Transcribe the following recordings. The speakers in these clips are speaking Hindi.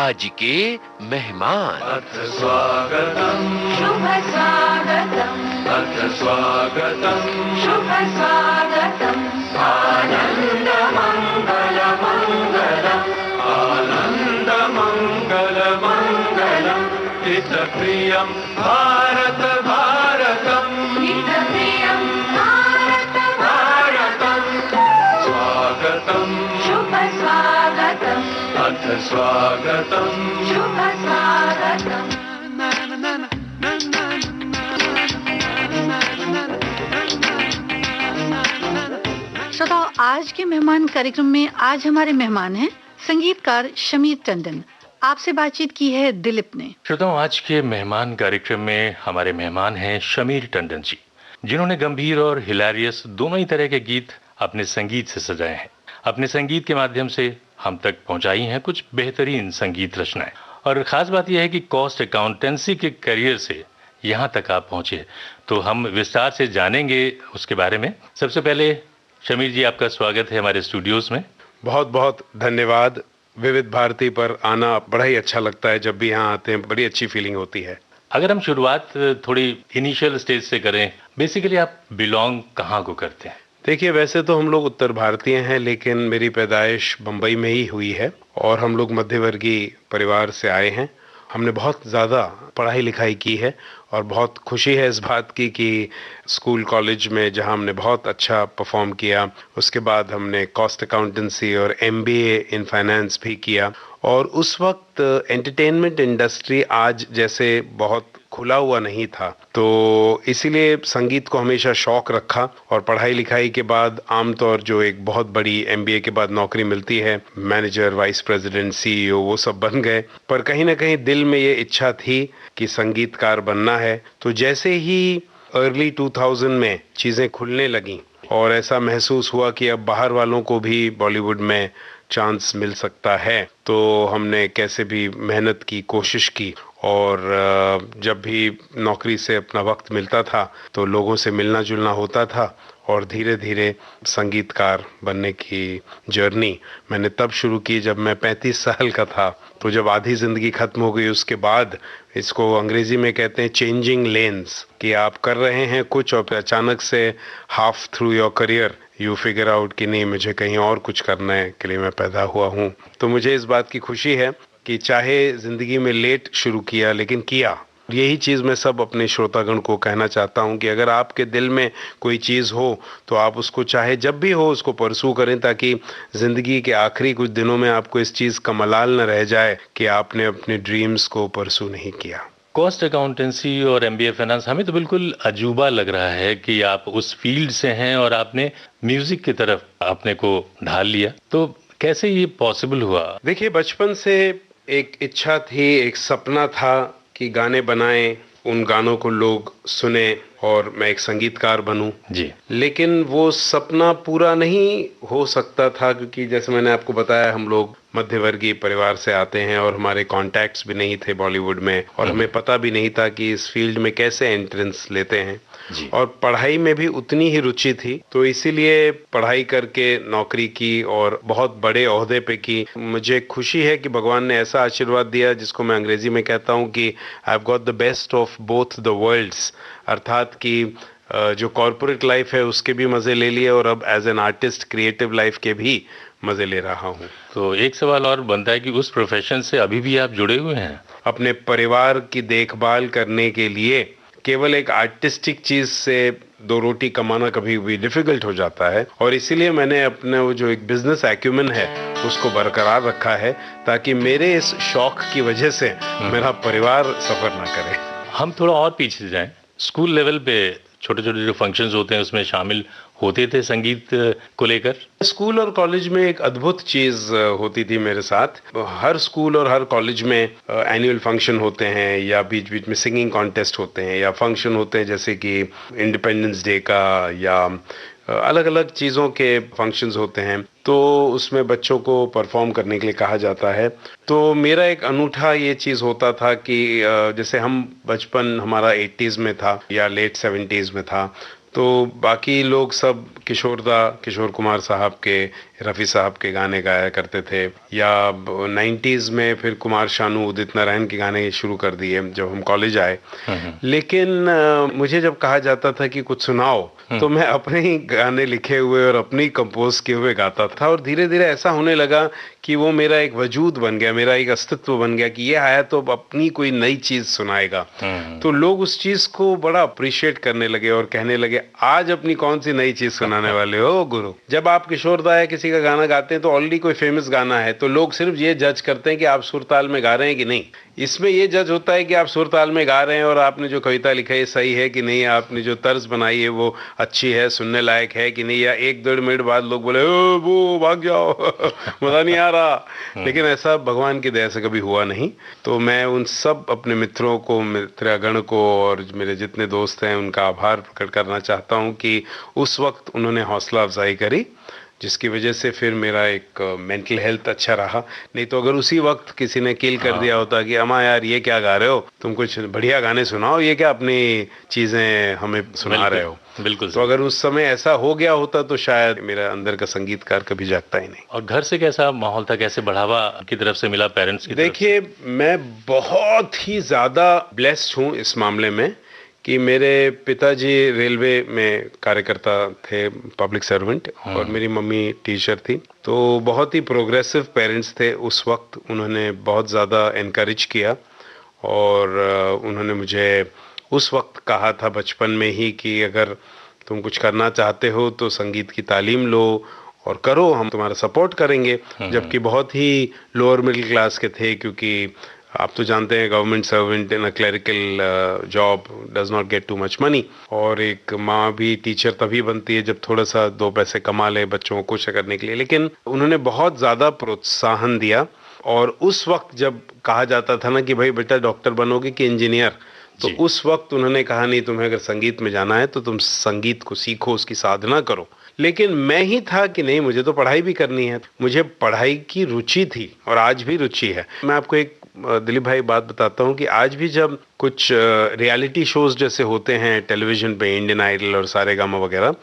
आज के मेहमान। अथ स्वागतम् शुभ स्वागतम् अथ स्वागतम् शुभ स्वागतम् आनन्द मङ्गल मङ्गलम् आनन्द मङ्गल मङ्गलम् हितप्रियं भारत भारतम् हितप्रियं भारत भारतम् स्वागतम् शुभ स्वागतम् अथ स्वागतम् शुभ स्वागतम्। श्रोताओ, आज के मेहमान कार्यक्रम में आज हमारे मेहमान हैं संगीतकार शमीर टंडन। आपसे बातचीत की है दिलीप ने। श्रोताओ, आज के मेहमान कार्यक्रम में हमारे मेहमान हैं शमीर टंडन जी, जिन्होंने गंभीर और हिलारियस दोनों ही तरह के गीत अपने संगीत से सजाए हैं। अपने संगीत के माध्यम से हम तक पहुंचाई हैं कुछ बेहतरीन संगीत रचनाएं। और खास बात यह है कि कॉस्ट अकाउंटेंसी के करियर से यहाँ तक आप पहुंचे, तो हम विस्तार से जानेंगे उसके बारे में। सबसे पहले शमीर जी, आपका स्वागत है हमारे स्टूडियोज में। बहुत बहुत धन्यवाद। विविध भारती पर आना बड़ा ही अच्छा लगता है। जब भी यहाँ आते हैं बड़ी अच्छी फीलिंग होती है। अगर हम शुरुआत थोड़ी इनिशियल स्टेज से करें, बेसिकली आप बिलोंग कहाँ को करते हैं? देखिए, वैसे तो हम लोग उत्तर भारतीय हैं, लेकिन मेरी पैदाइश बम्बई में ही हुई है और हम लोग मध्यवर्गीय परिवार से आए हैं। हमने बहुत ज़्यादा पढ़ाई लिखाई की है और बहुत खुशी है इस बात की कि स्कूल कॉलेज में जहां हमने बहुत अच्छा परफॉर्म किया, उसके बाद हमने कॉस्ट अकाउंटेंसी और एमबीए इन फाइनेंस भी किया। और उस वक्त एंटरटेनमेंट इंडस्ट्री आज जैसे बहुत खुला हुआ नहीं था, तो इसीलिए संगीत को हमेशा शौक रखा। और पढ़ाई लिखाई के बाद आमतौर जो एक बहुत बड़ी एमबीए के बाद नौकरी मिलती है, मैनेजर, वाइस प्रेसिडेंट, सीईओ, वो सब बन गए। पर कहीं ना कहीं दिल में ये इच्छा थी कि संगीतकार बनना है। तो जैसे ही अर्ली 2000 में चीज़ें खुलने लगीं और ऐसा महसूस हुआ कि अब बाहर वालों को भी बॉलीवुड में चांस मिल सकता है, तो हमने कैसे भी मेहनत की, कोशिश की। और जब भी नौकरी से अपना वक्त मिलता था तो लोगों से मिलना जुलना होता था और धीरे धीरे संगीतकार बनने की जर्नी मैंने तब शुरू की जब मैं 35 साल का था। तो जब आधी ज़िंदगी ख़त्म हो गई, उसके बाद इसको अंग्रेज़ी में कहते हैं चेंजिंग लेन्स, कि आप कर रहे हैं कुछ और अचानक से half through your career you figure out कि नहीं, मुझे कहीं और कुछ करने के लिए मैं पैदा हुआ हूँ। तो मुझे इस बात की खुशी है कि चाहे ज़िंदगी में लेट शुरू किया, लेकिन किया। यही चीज़ मैं सब अपने श्रोतागण को कहना चाहता हूँ कि अगर आपके दिल में कोई चीज़ हो तो आप उसको चाहे जब भी हो उसको परसू करें, ताकि ज़िंदगी के आखिरी कुछ दिनों में आपको इस चीज़ का मलाल न रह जाए कि आपने अपने ड्रीम्स को परसू नहीं किया। कॉस्ट अकाउंटेंसी और एमबीए फाइनेंस, हमें तो बिल्कुल अजूबा लग रहा है कि आप उस फील्ड से हैं और आपने म्यूजिक की तरफ अपने को ढाल लिया। तो कैसे ये पॉसिबल हुआ? देखिए, बचपन से एक इच्छा थी, एक सपना था कि गाने बनाएं, उन गानों को लोग सुने और मैं एक संगीतकार बनूं जी। लेकिन वो सपना पूरा नहीं हो सकता था, क्योंकि जैसे मैंने आपको बताया हम लोग मध्यवर्गीय परिवार से आते हैं और हमारे कॉन्टैक्ट्स भी नहीं थे बॉलीवुड में, और हमें पता भी नहीं था कि इस फील्ड में कैसे एंट्रेंस लेते हैं जी। और पढ़ाई में भी उतनी ही रुचि थी। तो इसीलिए पढ़ाई करके नौकरी की और बहुत बड़े ओहदे पे की। मुझे खुशी है कि भगवान ने ऐसा आशीर्वाद दिया जिसको मैं अंग्रेजी में कहता हूँ कि I have got the best of both the worlds, अर्थात कि जो कॉर्पोरेट लाइफ है उसके भी मज़े ले लिए और अब as an artist creative life के भी मज़े ले रहा हूँ। तो एक सवाल और बनता है कि उस प्रोफेशन से अभी भी आप जुड़े हुए हैं? अपने परिवार की देखभाल करने के लिए केवल एक आर्टिस्टिक चीज़ से दो रोटी कमाना कभी भी डिफिकल्ट हो जाता है, और इसीलिए मैंने अपने वो जो एक बिजनेस एक्यूमेन है उसको बरकरार रखा है, ताकि मेरे इस शौक की वजह से मेरा परिवार सफ़र ना करे। हम थोड़ा और पीछे जाएं, स्कूल लेवल पे छोटे छोटे जो फंक्शंस होते हैं उसमें शामिल होते थे संगीत को लेकर? स्कूल और कॉलेज में एक अद्भुत चीज़ होती थी मेरे साथ। हर स्कूल और हर कॉलेज में एनुअल फंक्शन होते हैं या बीच बीच में सिंगिंग कॉन्टेस्ट होते हैं या फंक्शन होते हैं, जैसे कि इंडिपेंडेंस डे का या अलग अलग चीज़ों के फंक्शंस होते हैं। तो उसमें बच्चों को परफॉर्म करने के लिए कहा जाता है। तो मेरा एक अनूठा ये चीज़ होता था कि जैसे हम बचपन हमारा 80s में था या लेट 70s में था, तो बाकी लोग सब किशोर कुमार साहब के, रफ़ी साहब के गाने गाया करते थे, या 90s में फिर कुमार शानू, उदित नारायण के गाने शुरू कर दिए जब हम कॉलेज आए। लेकिन मुझे जब कहा जाता था कि कुछ सुनाओ, तो मैं अपने ही गाने लिखे हुए और अपने ही कंपोज किए हुए गाता था, और धीरे धीरे ऐसा होने लगा कि वो मेरा एक वजूद बन गया, मेरा एक अस्तित्व बन गया कि ये आया तो अब अपनी कोई नई चीज सुनाएगा। तो लोग उस चीज को बड़ा अप्रिशिएट करने लगे और कहने लगे, आज अपनी कौन सी नई चीज सुनाने वाले हो गुरु। जब आप किशोर दा या किसी का गाना गाते हैं तो ऑलरेडी कोई फेमस गाना है, तो लोग सिर्फ ये जज करते हैं कि आप सुर ताल में गा रहे हैं कि नहीं। इसमें ये जज होता है कि आप सुर ताल में गा रहे हैं और आपने जो कविता लिखा है सही है कि नहीं, आपने जो तर्ज बनाई है वो अच्छी है, सुनने लायक है कि नहीं, या 1-1.5 मिनट बाद लोग बोले ओ वो भाग जाओ मजा नहीं आ रहा। लेकिन ऐसा भगवान की दया से कभी हुआ नहीं। तो मैं उन सब अपने मित्रों को, मित्रगण को और मेरे जितने दोस्त हैं उनका आभार प्रकट करना चाहता हूं कि उस वक्त उन्होंने हौसला अफजाई करी, जिसकी वजह से फिर मेरा एक मेंटल हेल्थ अच्छा रहा। नहीं तो अगर उसी वक्त किसी ने किल कर दिया होता कि अम्मा यार ये क्या गा रहे हो, तुम कुछ बढ़िया गाने सुनाओ, ये क्या अपनी चीजें हमें सुना रहे हो। बिल्कुल। तो अगर उस समय ऐसा हो गया होता तो शायद मेरा अंदर का संगीतकार कभी जागता ही नहीं। और घर से कैसा माहौल था, कैसे बढ़ावा की तरफ से मिला, पेरेंट्स की तरफ से? देखिए, मैं बहुत ही ज्यादा ब्लेस्ड हूँ इस मामले में कि मेरे पिताजी रेलवे में कार्यकर्ता थे, पब्लिक सर्वेंट, और मेरी मम्मी टीचर थी। तो बहुत ही प्रोग्रेसिव पेरेंट्स थे उस वक्त। उन्होंने बहुत ज़्यादा एनकरेज किया और उन्होंने मुझे उस वक्त कहा था बचपन में ही कि अगर तुम कुछ करना चाहते हो तो संगीत की तालीम लो और करो, हम तुम्हारा सपोर्ट करेंगे। जबकि बहुत ही लोअर मिडिल क्लास के थे, क्योंकि आप तो जानते हैं government servant in a clerical job does not gate too much money, और एक माँ भी टीचर तभी बनती है जब थोड़ा सा 2 पैसे कमा ले बच्चों को खुश करने के लिए। लेकिन उन्होंने बहुत ज़्यादा प्रोत्साहन दिया। और उस वक्त जब कहा जाता था ना कि भाई बेटा डॉक्टर बनोगे कि इंजीनियर, तो उस वक्त उन्होंने कहा नहीं, तुम्हें अगर संगीत में जाना है तो तुम संगीत को सीखो, उसकी साधना करो। लेकिन मैं ही था कि नहीं, मुझे तो पढ़ाई भी करनी है। मुझे पढ़ाई की रुचि थी और आज भी रुचि है। मैं आपको एक दिलीप भाई बात बताता हूँ कि आज भी जब कुछ रियलिटी शोज जैसे होते हैं टेलीविजन पे, इंडियन आइडल और सारेगामा वगैरह,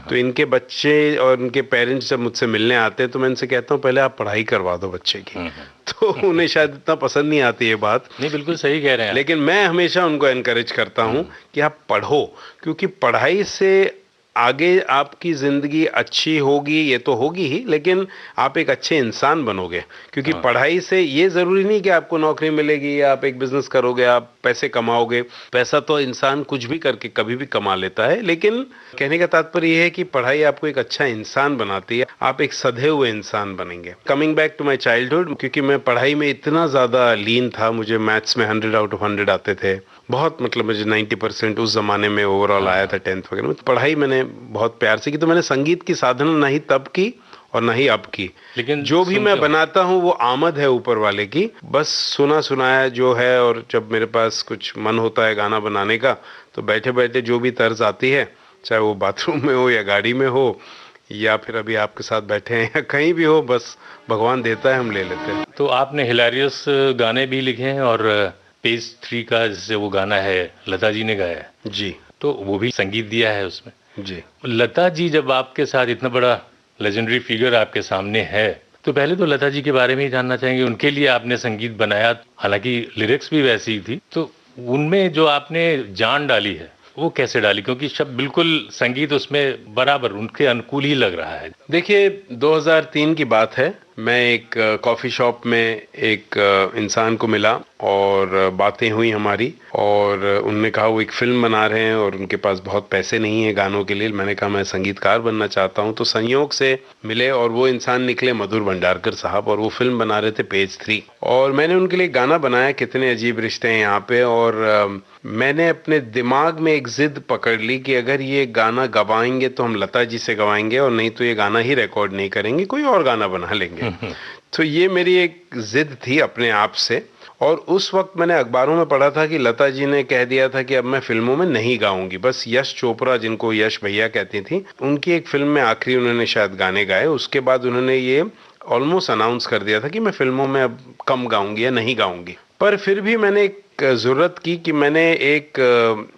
तो इनके बच्चे और इनके पेरेंट्स जब मुझसे मिलने आते हैं तो मैं इनसे कहता हूँ पहले आप पढ़ाई करवा दो बच्चे की। तो उन्हें शायद इतना पसंद नहीं आती ये बात। नहीं, बिल्कुल सही कह रहे हैं। लेकिन मैं हमेशा उनको एनकरेज करता हूँ कि आप पढ़ो, क्योंकि पढ़ाई से आगे आपकी जिंदगी अच्छी होगी, ये तो होगी ही, लेकिन आप एक अच्छे इंसान बनोगे। क्योंकि पढ़ाई से ये जरूरी नहीं कि आपको नौकरी मिलेगी या आप एक बिजनेस करोगे, आप पैसे कमाओगे। पैसा तो इंसान कुछ भी करके कभी भी कमा लेता है, लेकिन कहने का तात्पर्य ये है कि पढ़ाई आपको एक अच्छा इंसान बनाती है, आप एक सधे हुए इंसान बनेंगे। Coming back to my childhood, क्योंकि मैं पढ़ाई में इतना ज्यादा लीन था, मुझे मैथ्स में 100 आउट ऑफ 100 आते थे, बहुत, मतलब मुझे 90% उस जमाने में ओवरऑल आया था 10th वगैरह में। पढ़ाई मैंने बहुत प्यार से की। तो मैंने संगीत की साधना ना ही तब की और ना ही अब की, लेकिन जो भी मैं बनाता हूँ वो आमद है ऊपर वाले की, बस सुना सुनाया जो है। और जब मेरे पास कुछ मन होता है गाना बनाने का, तो बैठे बैठे जो भी तर्ज आती है, चाहे वो बाथरूम में हो या गाड़ी में हो या फिर अभी आपके साथ बैठे हैं या कहीं भी हो, बस भगवान देता है, हम ले लेते हैं। तो आपने हिलारियस गाने भी लिखे हैं और पेज 3 का जिससे वो गाना है लता जी ने गाया है जी, तो वो भी संगीत दिया है उसमें जी। लता जी जब आपके साथ इतना बड़ा लेजेंडरी फिगर आपके सामने है, तो पहले तो लता जी के बारे में ही जानना चाहेंगे। उनके लिए आपने संगीत बनाया, हालांकि लिरिक्स भी वैसी ही थी, तो उनमें जो आपने जान डाली है वो कैसे डाली? क्योंकि शब्द बिल्कुल संगीत उसमें बराबर उनके अनुकूल ही लग रहा है। देखिए, 2003 की बात है। मैं एक कॉफ़ी शॉप में एक इंसान को मिला और बातें हुई हमारी, और उन्होंने कहा वो एक फिल्म बना रहे हैं और उनके पास बहुत पैसे नहीं है गानों के लिए। मैंने कहा मैं संगीतकार बनना चाहता हूं। तो संयोग से मिले और वो इंसान निकले मधुर भंडारकर साहब, और वो फिल्म बना रहे थे पेज 3, और मैंने उनके लिए गाना बनाया, कितने अजीब रिश्ते हैं यहाँ पे। और मैंने अपने दिमाग में एक जिद पकड़ ली कि अगर ये गाना गवाएंगे तो हम लता जी से गवाएंगे, और नहीं तो ये गाना ही रिकॉर्ड नहीं करेंगे, कोई और गाना बना लेंगे। तो ये मेरी एक जिद थी अपने आप से। और उस वक्त मैंने अखबारों में पढ़ा था कि लता जी ने कह दिया था कि अब मैं फिल्मों में नहीं गाऊंगी। बस यश चोपड़ा, जिनको यश भैया कहती थी, उनकी एक फिल्म में आखिरी उन्होंने शायद गाने गाए। उसके बाद उन्होंने ये ऑलमोस्ट अनाउंस कर दिया था कि मैं फिल्मों में अब कम गाऊंगी या नहीं गाऊंगी। पर फिर भी मैंने एक ज़रूरत की कि मैंने एक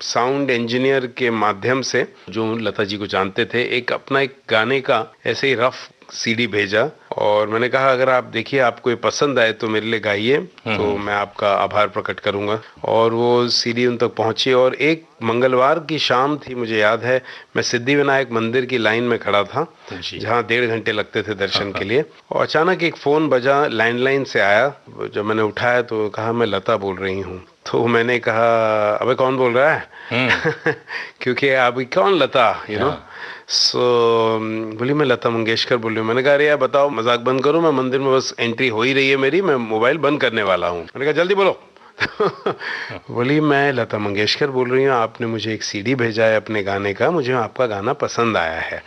साउंड इंजीनियर के माध्यम से, जो लता जी को जानते थे, अपना एक गाने का ऐसे ही रफ सीडी भेजा और मैंने कहा अगर आप देखिए आपको ये पसंद आए तो मेरे लिए गाइए, तो मैं आपका आभार प्रकट करूंगा। और वो सीडी उन तक पहुंची और एक मंगलवार की शाम थी, मुझे याद है, मैं सिद्धिविनायक मंदिर की लाइन में खड़ा था जहां 1.5 घंटे लगते थे दर्शन के लिए, और अचानक एक फोन बजा, लैंडलाइन से आया। जब मैंने उठाया तो कहा मैं लता बोल रही हूँ। तो मैंने कहा अबे कौन बोल रहा है क्योंकि अभी कौन लता, यू नो। सो बोली मैं लता मंगेशकर बोल रही हूँ। मैंने कहा अरे यार बताओ, मजाक बंद करो, मैं मंदिर में बस एंट्री हो ही रही है मेरी, मैं मोबाइल बंद करने वाला हूँ। मैंने कहा जल्दी बोलो बोली मैं लता मंगेशकर बोल रही हूँ, आपने मुझे एक सीडी भेजा है अपने गाने का, मुझे आपका गाना पसंद आया है।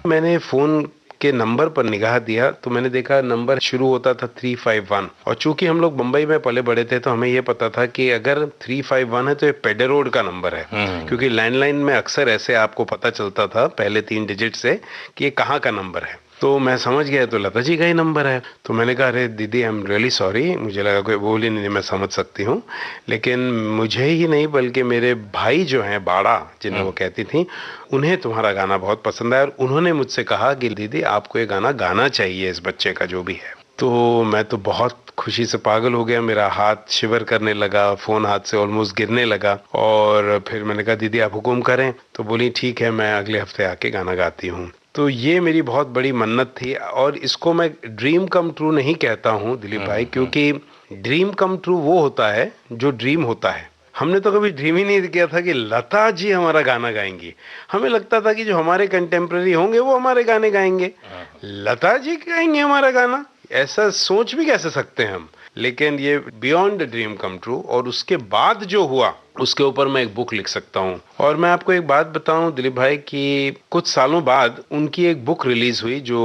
मैंने फोन के नंबर पर निगाह दिया तो मैंने देखा नंबर शुरू होता था 351, और चूंकि हम लोग मुंबई में पले बड़े थे तो हमें ये पता था कि अगर 351 है तो ये पेडर रोड का नंबर है, क्योंकि लैंडलाइन में अक्सर ऐसे आपको पता चलता था पहले 3 डिजिट से कि ये कहाँ का नंबर है। तो मैं समझ गया तो लता जी का ही नंबर है। तो मैंने कहा अरे दीदी आई एम रियली सॉरी, मुझे लगा कोई बोली नहीं, मैं समझ सकती हूँ, लेकिन मुझे ही नहीं बल्कि मेरे भाई जो हैं बाड़ा, जिन्हें वो कहती थी, उन्हें तुम्हारा गाना बहुत पसंद आया और उन्होंने मुझसे कहा कि दीदी आपको ये गाना गाना चाहिए इस बच्चे का जो भी है। तो मैं तो बहुत खुशी से पागल हो गया, मेरा हाथ शिवर करने लगा, फोन हाथ से ऑलमोस्ट गिरने लगा। और फिर मैंने कहा दीदी आप हुक्म करें। तो बोली ठीक है, मैं अगले हफ्ते आके गाना गाती हूँ। तो ये मेरी बहुत बड़ी मन्नत थी, और इसको मैं ड्रीम कम ट्रू नहीं कहता हूँ दिलीप भाई, क्योंकि ड्रीम कम ट्रू वो होता है जो ड्रीम होता है। हमने तो कभी ड्रीम ही नहीं किया था कि लता जी हमारा गाना गाएंगी। हमें लगता था कि जो हमारे कंटेम्प्रेरी होंगे वो हमारे गाने गाएंगे, लता जी गाएंगे हमारा गाना, ऐसा सोच भी कैसे सकते हैं हम। लेकिन ये बियॉन्ड ड्रीम कम ट्रू। और उसके बाद जो हुआ उसके ऊपर मैं एक बुक लिख सकता हूँ। और मैं आपको एक बात बताऊं दिलीप भाई कि कुछ सालों बाद उनकी एक बुक रिलीज हुई जो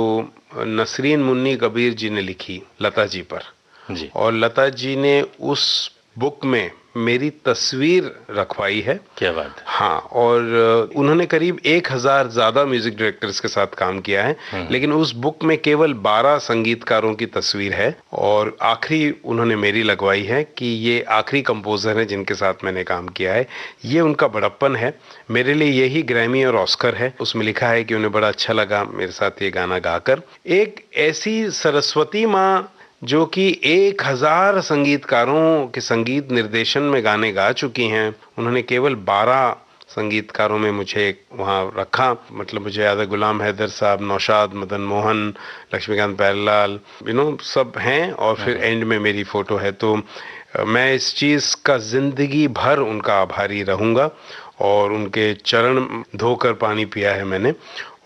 नसरीन मुन्नी कबीर जी ने लिखी लता जी पर जी। और लता जी ने उस बुक में मेरी तस्वीर रखवाई है। क्या बात है। हाँ, और उन्होंने करीब 1000 ज्यादा म्यूजिक डायरेक्टर्स के साथ काम किया है, लेकिन उस बुक में केवल 12 संगीतकारों की तस्वीर है, और आखिरी उन्होंने मेरी लगवाई है कि ये आखिरी कंपोजर हैं जिनके साथ मैंने काम किया है। ये उनका बड़प्पन है, मेरे लिए यही ग्रैमी और ऑस्कर है। उसमें लिखा है कि उन्हें बड़ा अच्छा लगा मेरे साथ ये गाना गाकर। एक ऐसी सरस्वती माँ जो कि 1000 संगीतकारों के संगीत निर्देशन में गाने गा चुकी हैं, उन्होंने केवल 12 संगीतकारों में मुझे वहाँ रखा। मतलब मुझे याद है गुलाम हैदर साहब, नौशाद, मदन मोहन, लक्ष्मीकांत प्यारेलाल, सब हैं, और फिर एंड में मेरी फोटो है। तो मैं इस चीज़ का जिंदगी भर उनका आभारी रहूँगा, और उनके चरण धोकर पानी पिया है मैंने।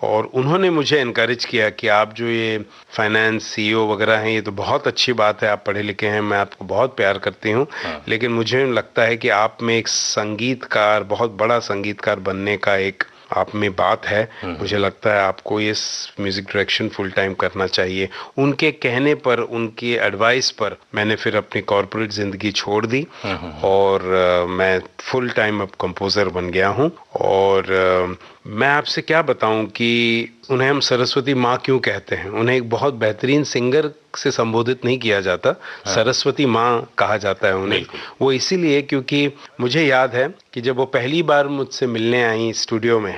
और उन्होंने मुझे इनकरेज किया कि आप जो ये फाइनेंस सीईओ वगैरह हैं, ये तो बहुत अच्छी बात है, आप पढ़े लिखे हैं, मैं आपको बहुत प्यार करती हूँ, लेकिन मुझे लगता है कि आप में एक संगीतकार, बहुत बड़ा संगीतकार बनने का एक आप में बात है। मुझे लगता है आपको ये म्यूजिक डायरेक्शन फुल टाइम करना चाहिए। उनके कहने पर, उनकी एडवाइस पर मैंने फिर अपनी कॉर्पोरेट जिंदगी छोड़ दी, और मैं फुल टाइम अब कंपोजर बन गया हूँ। और मैं आपसे क्या बताऊं कि उन्हें हम सरस्वती माँ क्यों कहते हैं। उन्हें एक बहुत बेहतरीन सिंगर से संबोधित नहीं किया जाता, सरस्वती माँ कहा जाता है उन्हें। वो इसीलिए क्योंकि मुझे याद है कि जब वो पहली बार मुझसे मिलने आई स्टूडियो में,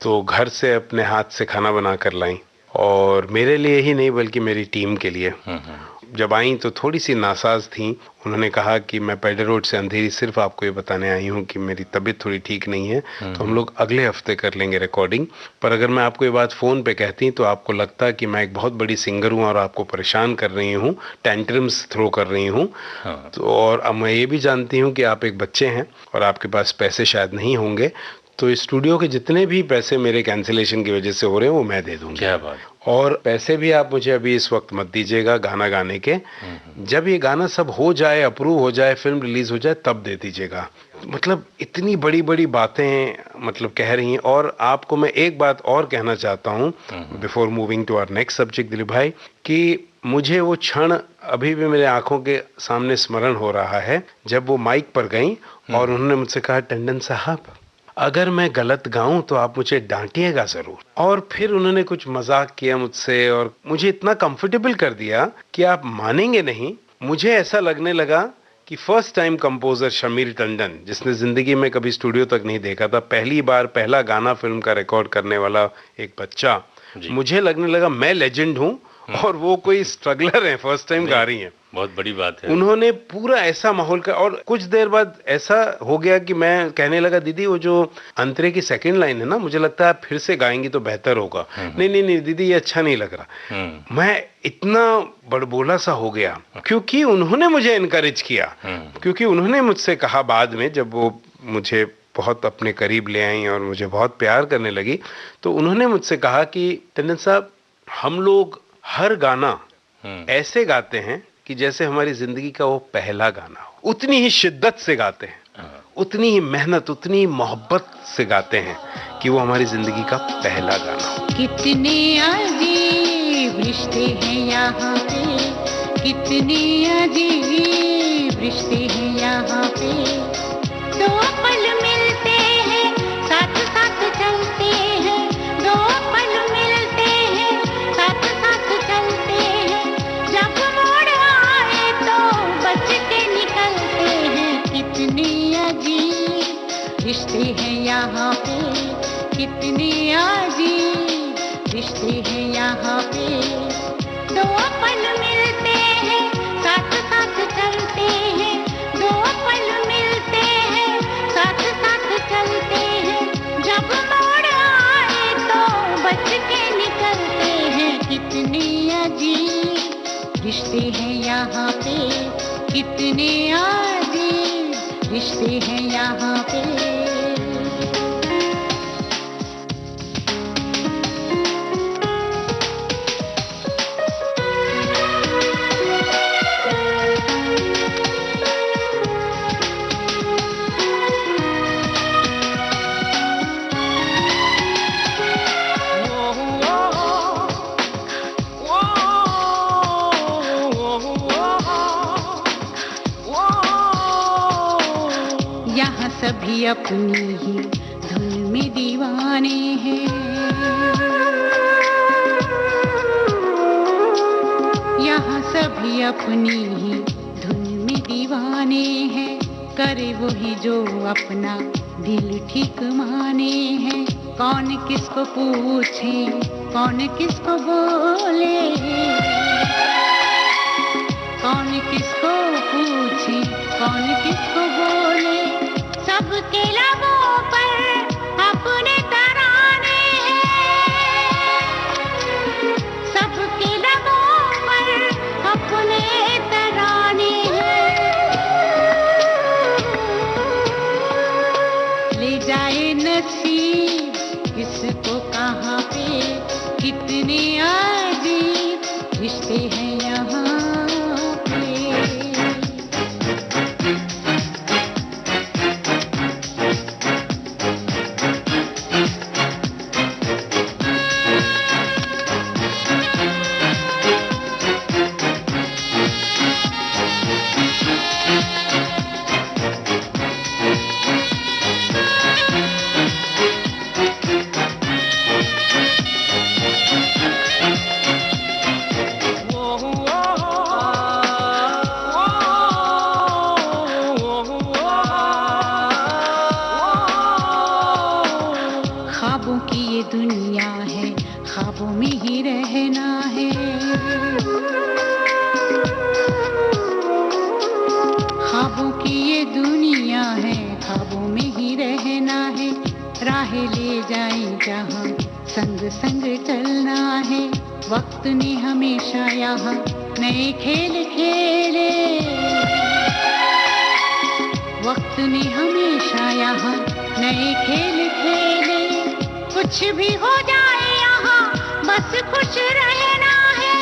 तो घर से अपने हाथ से खाना बना कर लाई, और मेरे लिए ही नहीं बल्कि मेरी टीम के लिए। जब आई तो थोड़ी सी नासाज थी। उन्होंने कहा कि मैं पेडर रोड से अंधेरी सिर्फ आपको ये बताने आई हूँ कि मेरी तबीयत थोड़ी ठीक नहीं है, तो हम लोग अगले हफ्ते कर लेंगे रिकॉर्डिंग। पर अगर मैं आपको ये बात फ़ोन पे कहती तो आपको लगता कि मैं एक बहुत बड़ी सिंगर हूँ और आपको परेशान कर रही हूँ, टेंट्रम्स थ्रो कर रही हूँ। तो और अब मैं ये भी जानती हूँ कि आप एक बच्चे हैं और आपके पास पैसे शायद नहीं होंगे, तो स्टूडियो के जितने भी पैसे मेरे कैंसिलेशन की वजह से हो रहे हैं वो मैं दे दूंगा। क्या बात। और पैसे भी आप मुझे अभी इस वक्त मत दीजिएगा गाना गाने के। जब ये गाना सब हो जाए, अप्रूव हो जाए, फिल्म रिलीज हो जाए, तब दे दीजिएगा। मतलब इतनी बड़ी बड़ी बातें मतलब कह रही हैं। और आपको मैं एक बात और कहना चाहता हूँ before moving to our next subject Dilip भाई, कि मुझे वो क्षण अभी भी मेरे आंखों के सामने स्मरण हो रहा है जब वो माइक पर गई और उन्होंने मुझसे कहा, टंडन साहब अगर मैं गलत गाऊं तो आप मुझे डांटिएगा जरूर। और फिर उन्होंने कुछ मजाक किया मुझसे और मुझे इतना कंफर्टेबल कर दिया कि आप मानेंगे नहीं, मुझे ऐसा लगने लगा कि कि first time composer Shamir Tandon, जिसने जिंदगी में कभी स्टूडियो तक नहीं देखा था, पहली बार पहला गाना फिल्म का रिकॉर्ड करने वाला एक बच्चा, मुझे लगने लगा मैं लेजेंड हूं और वो कोई स्ट्रगलर है, फर्स्ट टाइम गा रही हैं। बहुत बड़ी बात है। उन्होंने पूरा ऐसा माहौल का, और कुछ देर बाद ऐसा हो गया कि मैं कहने लगा दीदी वो जो अंतरे की सेकंड लाइन है ना, मुझे लगता है आप फिर से गाएंगी तो बेहतर होगा। नहीं नहीं नहीं दीदी ये अच्छा नहीं लग रहा। मैं इतना बड़बोला सा हो गया क्योंकि उन्होंने मुझे इनकरेज किया, क्योंकि उन्होंने मुझसे कहा बाद में, जब वो मुझे बहुत अपने करीब ले आई और मुझे बहुत प्यार करने लगी, तो उन्होंने मुझसे कहा कि टंडन साहब हम लोग हर गाना ऐसे गाते हैं कि जैसे हमारी जिंदगी का वो पहला गाना हो, उतनी ही शिद्दत से गाते हैं, उतनी ही मेहनत, उतनी ही मोहब्बत से गाते हैं कि वो हमारी जिंदगी का पहला गाना हो। कितने अजीब रिश्ते हैं यहाँ पे, कितने अजीब रिश्ते हैं यहाँ पे, दो पल मिलते हैं साथ साथ चलते हैं, दो पल मिलते हैं साथ साथ चलते हैं, जब मोड़ आए तो बच के निकलते हैं। कितने अजीब रिश्ते हैं यहाँ पे, कितने अजीब रिश्ते हैं यहाँ पे, दो पल मिलते हैं साथ साथ चलते हैं, दो पल मिलते हैं साथ साथ चलते हैं, जब मोड़ आए तो बच के निकलते हैं। कितने अजीब रिश्ते हैं यहाँ पे, कितने अजीब रिश्ते हैं यहाँ पे। यहाँ सभी अपनी ही धुन में दीवाने हैं, यहाँ सभी अपनी ही धुन में दीवाने हैं, करे वही जो अपना दिल ठीक माने हैं। कौन किसको पूछे कौन किसको बोले, कौन किसको पूछे कौन किसको बोले, सबके लबों पर अपने तराने हैं, सबके लबों पर अपने तराने हैं। ले जाए नसीब किसको कहाँ पे, कितने अजीब रिश्ते हैं यहाँ पे। ख्वाबों की ये दुनिया है, ख्वाबों में ही रहना है, ख्वाबों की ये दुनिया है, ख्वाबों में ही रहना है, राहें ले जाएं जहाँ संग संग चलना है। वक्त ने हमेशा यहाँ नए खेल खेले, वक्त ने हमेशा यहाँ नए खेल खेले, कुछ भी हो जाए यहाँ बस खुश रहना है,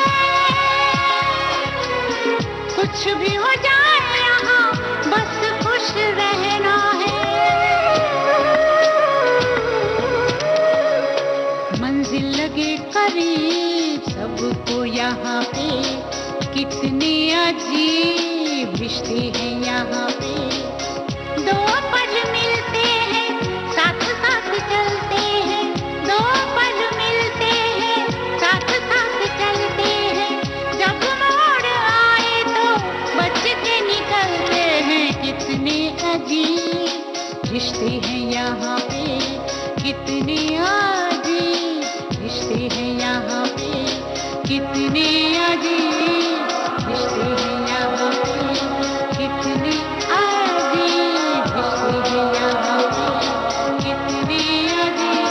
कुछ भी हो जाए यहाँ बस खुश रहना है। मंजिल लगे करीब सबको यहाँ पे, कितने अजीब रिश्ते हैं यहाँ पे, दो पल मिलते हैं साथ साथ चलते हैं, दो पल मिलते हैं साथ साथ चलते हैं, जब मोड़ आए तो बच के निकलते रिश्ते हैं यहाँ पे कितने अजीब, रिश्ते हैं यहाँ पे कितने अजीब, रिश्ते हैं यहाँ पे कितने अजीब, रिश्ते हैं यहाँ पे कितने अजीब,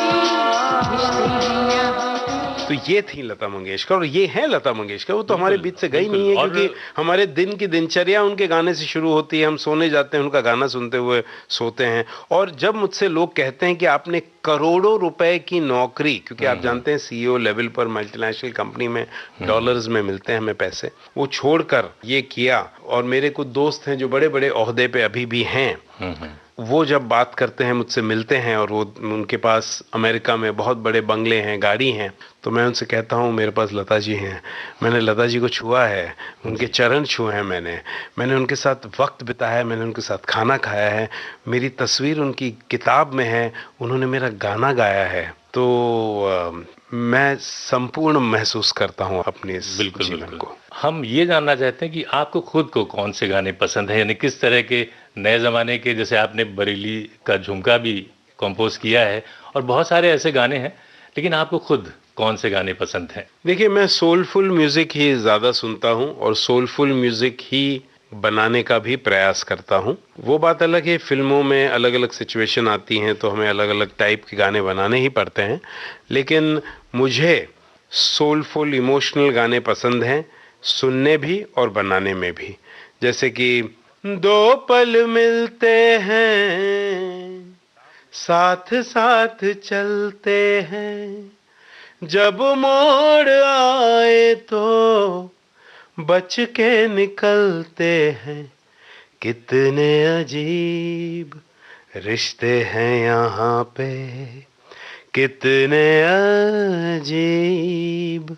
रिश्ते हैं यहाँ पे। तो ये थी लता मंगेशकर और ये है लता मंगेशकर। वो तो हमारे बीच से गई नहीं है, और क्योंकि हमारे दिन की दिनचर्या उनके गाने से शुरू होती है। हम सोने जाते हैं, उनका गाना सुनते हुए सोते हैं। और जब मुझसे लोग कहते हैं कि आपने करोड़ों रुपए की नौकरी, क्योंकि आप जानते हैं सीईओ लेवल पर मल्टीनेशनल कंपनी में डॉलर्स में मिलते हैं हमें पैसे, वो छोड़कर ये किया। और मेरे कुछ दोस्त हैं जो बड़े बड़े ओहदे पे अभी भी हैं, वो जब बात करते हैं, मुझसे मिलते हैं और वो उनके पास अमेरिका में बहुत बड़े बंगले हैं, गाड़ी हैं, तो मैं उनसे कहता हूँ मेरे पास लता जी हैं, मैंने लता जी को छुआ है, उनके चरण छुए हैं, मैंने उनके साथ वक्त बिताया है, मैंने उनके साथ खाना खाया है, मेरी तस्वीर उनकी किताब में है, उन्होंने मेरा गाना गाया है। तो मैं संपूर्ण महसूस करता हूँ अपने इस जीवन को। हम ये जानना चाहते हैं कि आपको खुद को कौन से गाने पसंद हैं, यानी किस तरह के नए ज़माने के, जैसे आपने बरेली का झुमका भी कंपोज किया है और बहुत सारे ऐसे गाने हैं, लेकिन आपको खुद कौन से गाने पसंद हैं? देखिए, मैं सोलफुल म्यूज़िक ही ज़्यादा सुनता हूँ और सोलफुल म्यूज़िक ही बनाने का भी प्रयास करता हूँ। वो बात अलग है, फिल्मों में अलग अलग सिचुएशन आती हैं तो हमें अलग अलग टाइप के गाने बनाने ही पड़ते हैं, लेकिन मुझे सोलफुल इमोशनल गाने पसंद हैं, सुनने भी और बनाने में भी। जैसे कि दो पल मिलते हैं, साथ साथ चलते हैं, जब मोड़ आए तो बच के निकलते हैं, कितने अजीब रिश्ते हैं यहाँ पे, कितने अजीब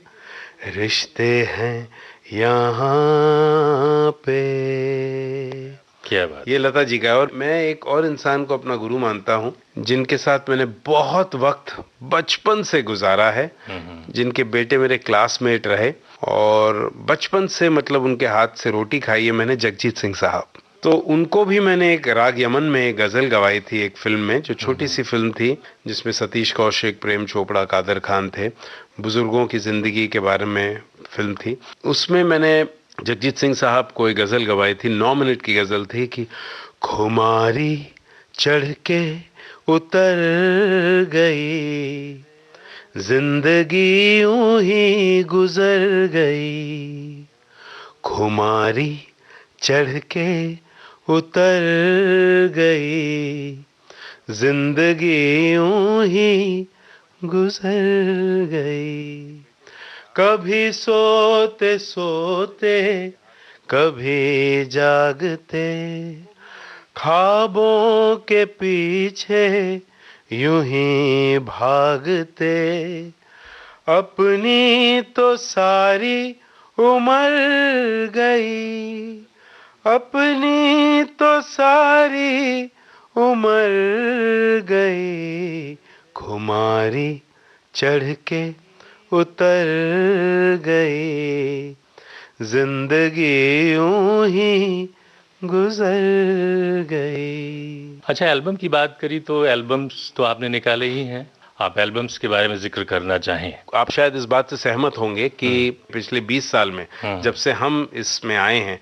रिश्ते हैं यहाँ पे। क्या बात। ये लता जी का। और मैं एक और इंसान को अपना गुरु मानता हूँ जिनके साथ मैंने बहुत वक्त बचपन से गुजारा है, जिनके बेटे मेरे क्लासमेट रहे और बचपन से मतलब उनके हाथ से रोटी खाई है मैंने, जगजीत सिंह साहब। तो उनको भी मैंने एक राग यमन में एक गजल गवाई थी एक फिल्म में, जो छोटी सी फिल्म थी जिसमें सतीश कौशिक, प्रेम चोपड़ा, कादर खान थे, बुजुर्गों की जिंदगी के बारे में फिल्म थी। उसमें मैंने जगजीत सिंह साहब को एक गजल गवाई थी, 9 मिनट की गजल थी कि खुमारी चढ़ के उतर गई, जिंदगी यूं ही गुजर गई, खुमारी चढ़ के उतर गई, जिंदगी यूं ही गुजर गई, कभी सोते सोते कभी जागते, ख्वाबों के पीछे यूं ही भागते, अपनी तो सारी उम्र गई, अपनी तो सारी उम्र गई, खुमारी चढ़ के उतर गई, जिंदगी यूं ही गुजर गई। अच्छा, एल्बम की बात करी तो एल्बम्स तो आपने निकाले ही हैं, आप एल्बम्स के बारे में जिक्र करना चाहें? आप शायद इस बात से सहमत होंगे कि पिछले 20 साल में जब से हम इसमें आए हैं,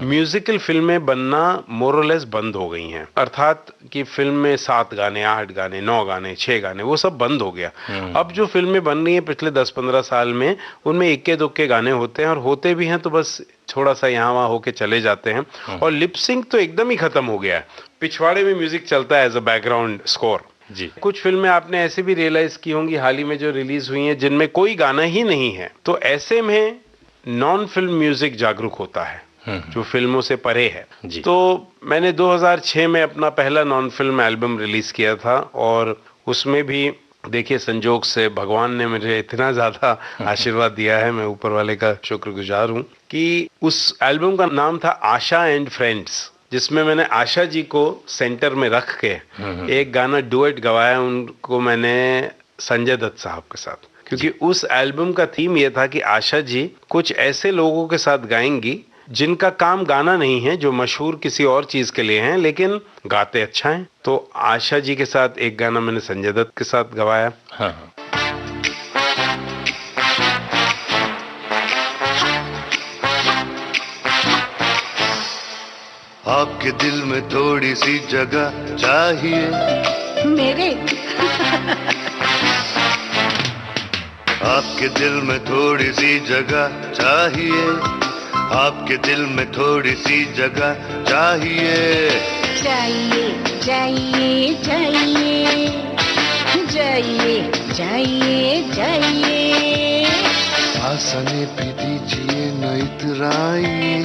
म्यूजिकल फिल्में बनना मोरलेस बंद हो गई हैं। अर्थात कि फिल्म में 7 गाने, 8 गाने, 9 गाने, 6 गाने, वो सब बंद हो गया। अब जो फिल्में बन रही हैं पिछले 10-15 साल में, उनमें इक्के दुक्के गाने होते हैं और होते भी हैं तो बस थोड़ा सा यहाँ वहाँ होके चले जाते हैं। और लिपसिंग तो एकदम ही खत्म हो गया है, पिछवाड़े में म्यूजिक चलता है एज अ बैकग्राउंड स्कोर जी। कुछ फिल्में आपने ऐसे भी रियलाइज की होंगी हाल ही में जो रिलीज हुई हैं जिनमें कोई गाना ही नहीं है, तो ऐसे में नॉन फिल्म म्यूजिक जागरूक होता है जो फिल्मों से परे है जी। तो मैंने 2006 में अपना पहला नॉन फिल्म एल्बम रिलीज किया था और उसमें भी देखिए संजोग से भगवान ने मुझे इतना ज्यादा आशीर्वाद दिया है, मैं ऊपर वाले का शुक्रगुजार हूँ, कि उस एल्बम का नाम था आशा एंड फ्रेंड्स, जिसमें मैंने आशा जी को सेंटर में रख के एक गाना डुएट गवाया उनको मैंने संजय दत्त साहब के साथ, क्योंकि उस एल्बम का थीम ये था कि आशा जी कुछ ऐसे लोगों के साथ गाएंगी जिनका काम गाना नहीं है, जो मशहूर किसी और चीज के लिए हैं, लेकिन गाते अच्छा हैं। तो आशा जी के साथ एक गाना मैंने संजय दत्त के साथ गवाया। हाँ हाँ। आपके दिल में थोड़ी सी जगह चाहिए मेरे आपके दिल में थोड़ी सी जगह चाहिए, आपके दिल में थोड़ी सी जगह चाहिए। चाहिए चाहिए चाहिए चाहिए चाहिए चाहिए। आसने भी दीजिए न इतराइए,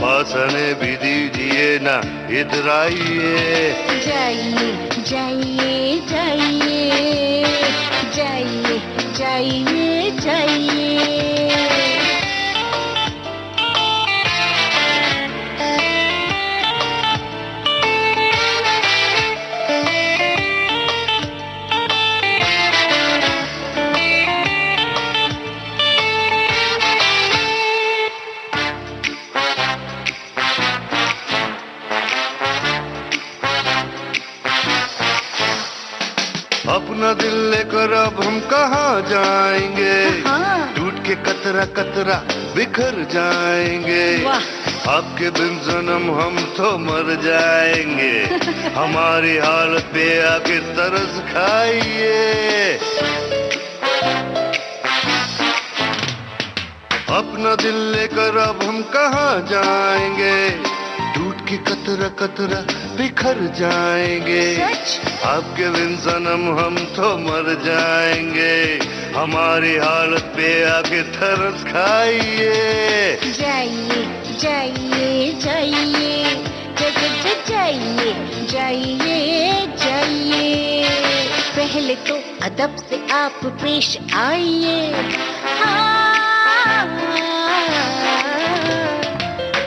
आसने भी दीजिए न इतराइए। चाहिए चाहिए चाहिए चाहिए चाहिए चाहिए। अपना दिल लेकर अब हम कहाँ जाएंगे, टूट के कतरा कतरा बिखर जाएंगे। आपके बिन सनम हम तो मर जाएंगे, हमारी हालत पे आके तरस खाइए। अपना दिल लेकर अब हम कहाँ जाएंगे, टूट के कतरा कतरा बिखर जाएंगे। आपके बिन सनम हम तो मर जाएंगे, हमारी हालत पे आके तरस खाइए। जाइए जाइए जाइए जाइए जाइए जाइए। पहले तो अदब से आप पेश आइए,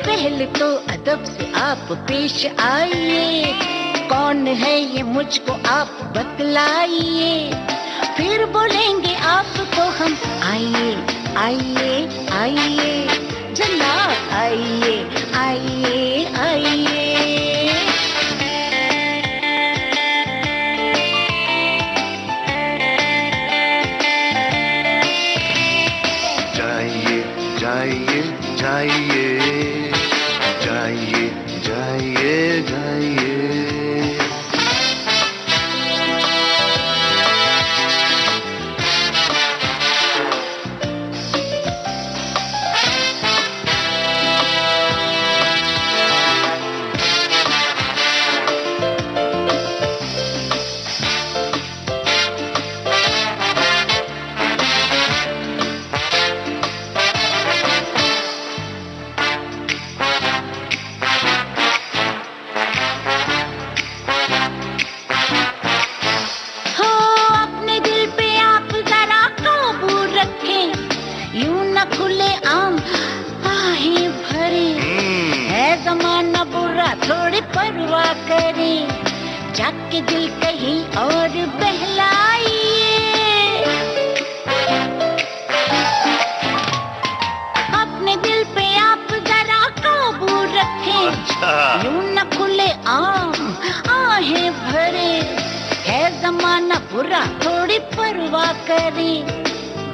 पहले तो अदब से आप पेश आइए। कौन है ये मुझको आप बतलाइए, फिर बोलेंगे आपको हम आइए आइए आइए जनाब आइए आइए आइए। जाइए जाइए जाइए जाइए जाइए जाइए। थोड़ी परवाह करें, जाके दिल कहीं और बहलाइए। अपने दिल पे आप जरा काबू रखें, यूं न खुले आम आहें भरे। है जमाना बुरा थोड़ी परवाह करें,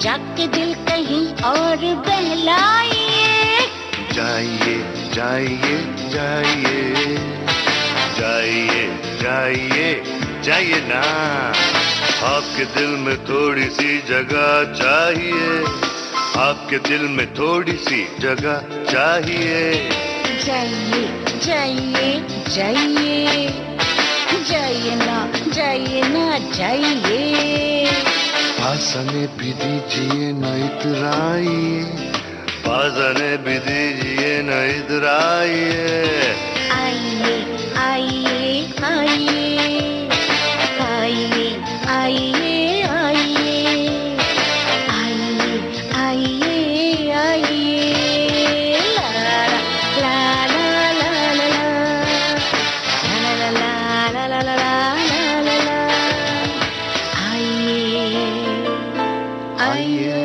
जाके दिल कहीं और बहलाइए। जाइए जाइए जाइए जाइए जाइए जाइए ना, आपके दिल में थोड़ी सी जगह चाहिए, आपके दिल में थोड़ी सी जगह चाहिए। जाइए जाइए जाइए जाइए ना जाइए ना जाइए। आसने भी दीजिए न इतराइए, आसने भी दीजिए न इतराइए। आइए आइए आइए आइए आइए आइए आइए आइए। ला ला ला ला ला ला ला ला ला ला ला ला। आइए आइए।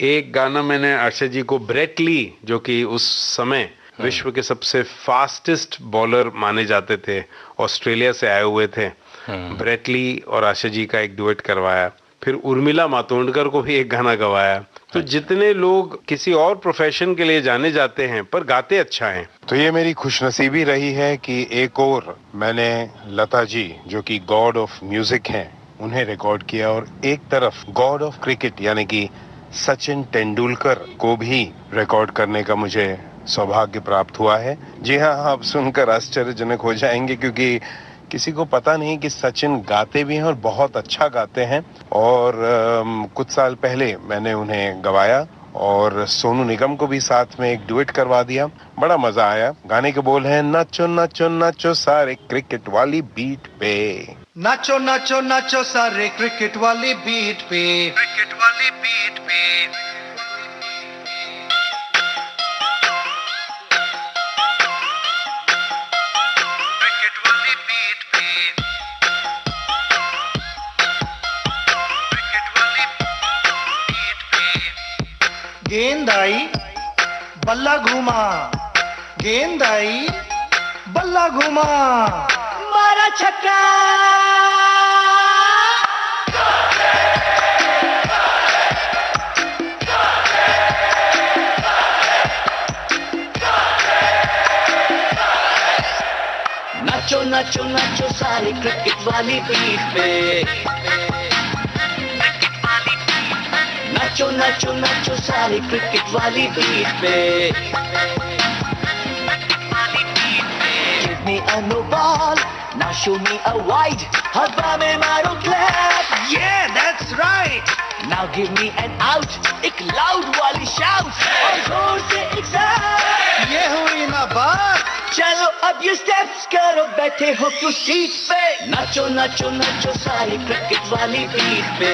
एक गाना मैंने आशा जी को, ब्रेट ली जो कि उस समय विश्व के सबसे फास्टेस्ट बॉलर माने जाते थे, ऑस्ट्रेलिया से आए हुए थे, ब्रेट ली और आशा जी का एक डुएट करवाया। फिर उर्मिला मातोंडकर को भी एक गाना गवाया। तो जितने लोग किसी और प्रोफेशन के लिए जाने जाते हैं पर गाते अच्छा हैं। तो ये मेरी खुशनसीबी रही है कि एक और मैंने लता जी जो कि गॉड ऑफ म्यूजिक हैं उन्हें रिकॉर्ड किया, और एक तरफ गॉड ऑफ क्रिकेट यानी कि सचिन तेंदुलकर को भी रिकॉर्ड करने का मुझे सौभाग्य प्राप्त हुआ है। जी हाँ, आप सुनकर आश्चर्यजनक हो जाएंगे क्योंकि किसी को पता नहीं कि सचिन गाते भी हैं और बहुत अच्छा गाते हैं। और कुछ साल पहले मैंने उन्हें गवाया और सोनू निगम को भी साथ में एक डुएट करवा दिया। बड़ा मजा आया। गाने के बोल हैं, नाचो नाचो नाचो सारे क्रिकेट वाली बीट पे, नाचो नाचो नाचो सारे क्रिकेट वाली बीट पे, क्रिकेट वाली बीट पे। गेंद आई बल्ला घूमा, गेंद आई बल्ला घूमा, मारा छक्का। नाचो नाचो नाचो सारे क्रिकेट वाली बीट पे, नाचो नाचो नाचो सारे क्रिकेट वाली बीट पे। Give me a no ball, now show me a wide. हवा में मारो clap, yeah that's right. Now give me an out, एक loud वाली shout, और जोर से एक साथ। ये हुई ना बात, चलो अब ये steps करो, बैठे हो क्यों सीट पे। नाचो नाचो नाचो सारे क्रिकेट वाली बीट पे,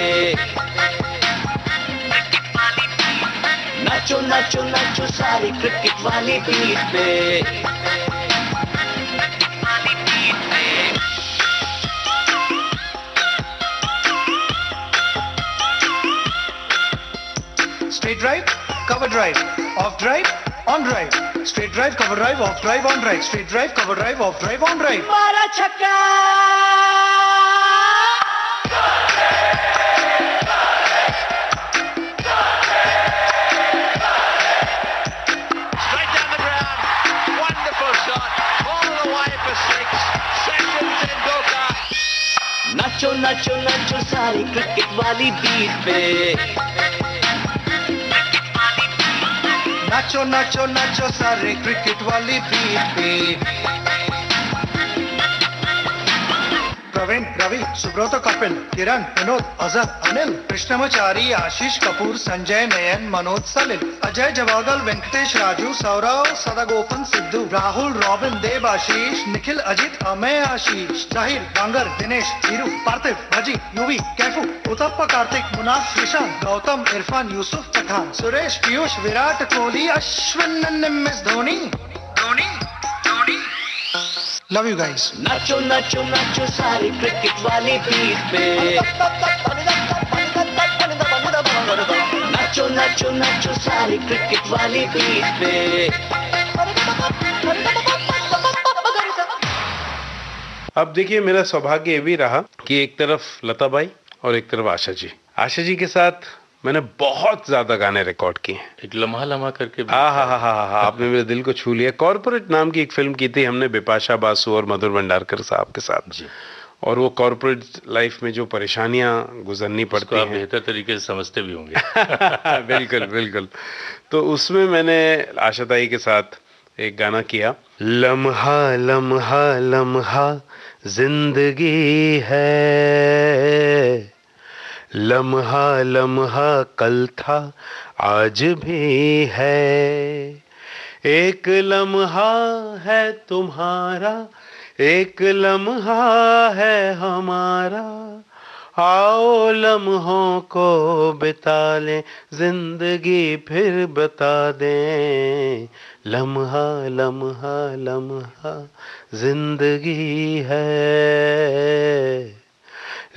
नाचो नाचो नाचो सारे क्रिकेट वाली बीट पे। Straight drive, cover drive, off drive, on drive. Straight drive, cover drive, off drive, on drive. Straight drive, cover drive, off drive, on drive. मारा छक्का। नाचो नाचो नाचो सारी क्रिकेट वाली बीट पे, नाचो नाचो नाचो सारे क्रिकेट वाली बीट पे। Praveen, Ravi, Subrata, Kapil, Kiran, Vinod, Azhar, Anil, Krishnamachari, Ashish Kapoor, Sanjay, Nayan, Manoj, Salil, Ajay, Javagal, Venkatesh, Raju, Sourav, Sadagoppan, Sidhu, Rahul, Robin, Dev, Ashish, Nikhil, Ajit, Amay, Ashish, Zaheer, Bangar, Dinesh, Viru, Parthiv, Bhajji, Yuvi, Kaifu, Uthappa, Karthik, Munaf, Sreesanth, Gautam, Irfan, Yusuf, Pathan, Suresh, Piyush, Virat Kohli, Ashwin, MS. Dhoni, Dhoni, Dhoni. Love you guys. नाचो नाचो नाचो सारी क्रिकेट वाली बीट पे, नाचो नाचो नाचो सारी क्रिकेट वाली बीट पे। अब देखिए, मेरा सौभाग्य ये भी रहा कि एक तरफ लता बाई और एक तरफ आशा जी। आशा जी के साथ मैंने बहुत ज्यादा गाने रिकॉर्ड किए हैं। एक लम्हा लम्हा करके हाँ, आपने मेरे दिल को छू लिया। कॉर्पोरेट नाम की एक फिल्म की थी हमने बिपाशा बासु और मधुर भंडारकर साहब के साथ जी। और वो कॉर्पोरेट लाइफ में जो परेशानियां गुजरनी पड़ती हैं, आप बेहतर तरीके से समझते भी होंगे। बिल्कुल बिल्कुल। तो उसमें मैंने आशा ताई के साथ एक गाना किया, लम्हा लम्हा लम्हा जिंदगी है, लम्हा लम्हा कल था आज भी है, एक लम्हा है तुम्हारा, एक लम्हा है हमारा, आओ लम्हों को बिता लें, जिंदगी फिर बता दें, लम्हा लम्हा लम्हा जिंदगी है,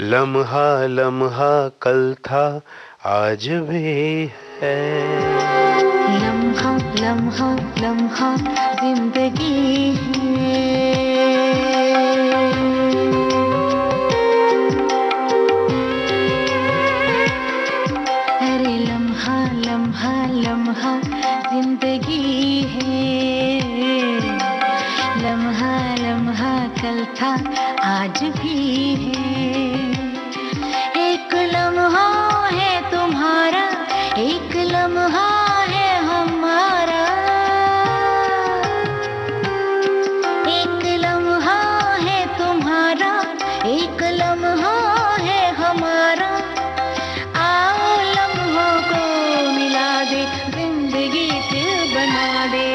लम्हा लम्हा कल था आज भी है। लम्हा लम्हा लम्हा जिंदगी है। अरे लम्हा लम्हा लम्हा जिंदगी है। लम्हा लम्हा कल था आज भी है। एक लम्हा है तुम्हारा, एक लम्हा है हमारा। एक लम्हा है तुम्हारा, एक लम्हा है हमारा। आओ लम्हों को मिला दे, जिंदगी फिर बना दे।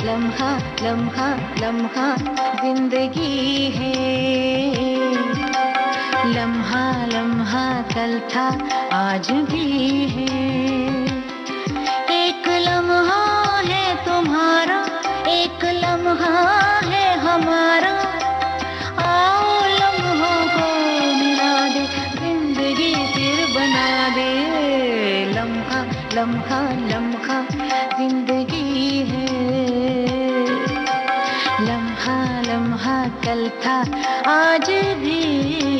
लम्हा लम्हा लम्हा जिंदगी है। लम्हा लम्हा कल था आज भी है। एक लम्हा है तुम्हारा, एक लम्हा है हमारा। आओ लम्हों को मिला दे, जिंदगी फिर बना दे। लम्हा लम्हा लम्हा जिंदगी है। लम्हा लम्हा कल था आज भी है।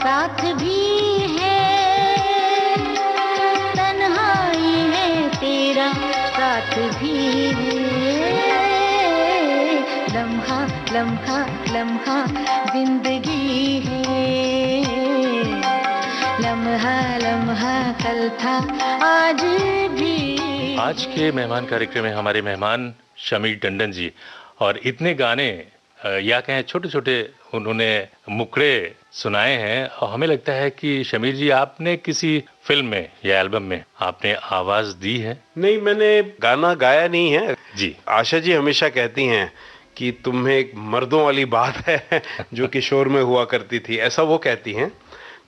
साथ भी है, तन्हाई है तेरा साथ भी है। लम्हा लम्हा लम्हा जिंदगी है। लम्हा लम्हा कल था आज भी। आज के मेहमान कार्यक्रम में हमारे मेहमान शमीर टंडन जी, और इतने गाने या कहें छोटे छोटे उन्होंने मुखड़े सुनाए हैं, और हमें लगता है कि शमीर जी आपने किसी फिल्म में या एल्बम में आपने आवाज दी है। नहीं, मैंने गाना गाया नहीं है जी। आशा जी हमेशा कहती हैं कि तुम्हें एक मर्दों वाली बात है जो किशोर में हुआ करती थी, ऐसा वो कहती हैं,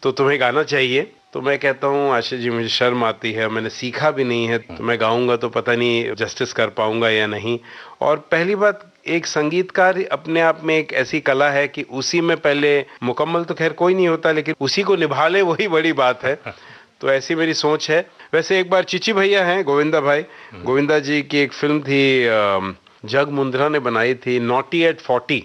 तो तुम्हें गाना चाहिए। तो मैं कहता हूँ आशा जी मुझे शर्म आती है, मैंने सीखा भी नहीं है, तो मैं गाऊंगा तो पता नहीं जस्टिस कर पाऊंगा या नहीं। और पहली बात, एक संगीतकार अपने आप में एक ऐसी कला है कि उसी में पहले मुकम्मल तो खैर कोई नहीं होता, लेकिन उसी को निभा ले वही बड़ी बात है। तो ऐसी मेरी सोच है। वैसे एक बार चिची भैया हैं, गोविंदा भाई, गोविंदा जी की एक फिल्म थी जग मुंद्रा ने बनाई थी, नॉटी एट 40,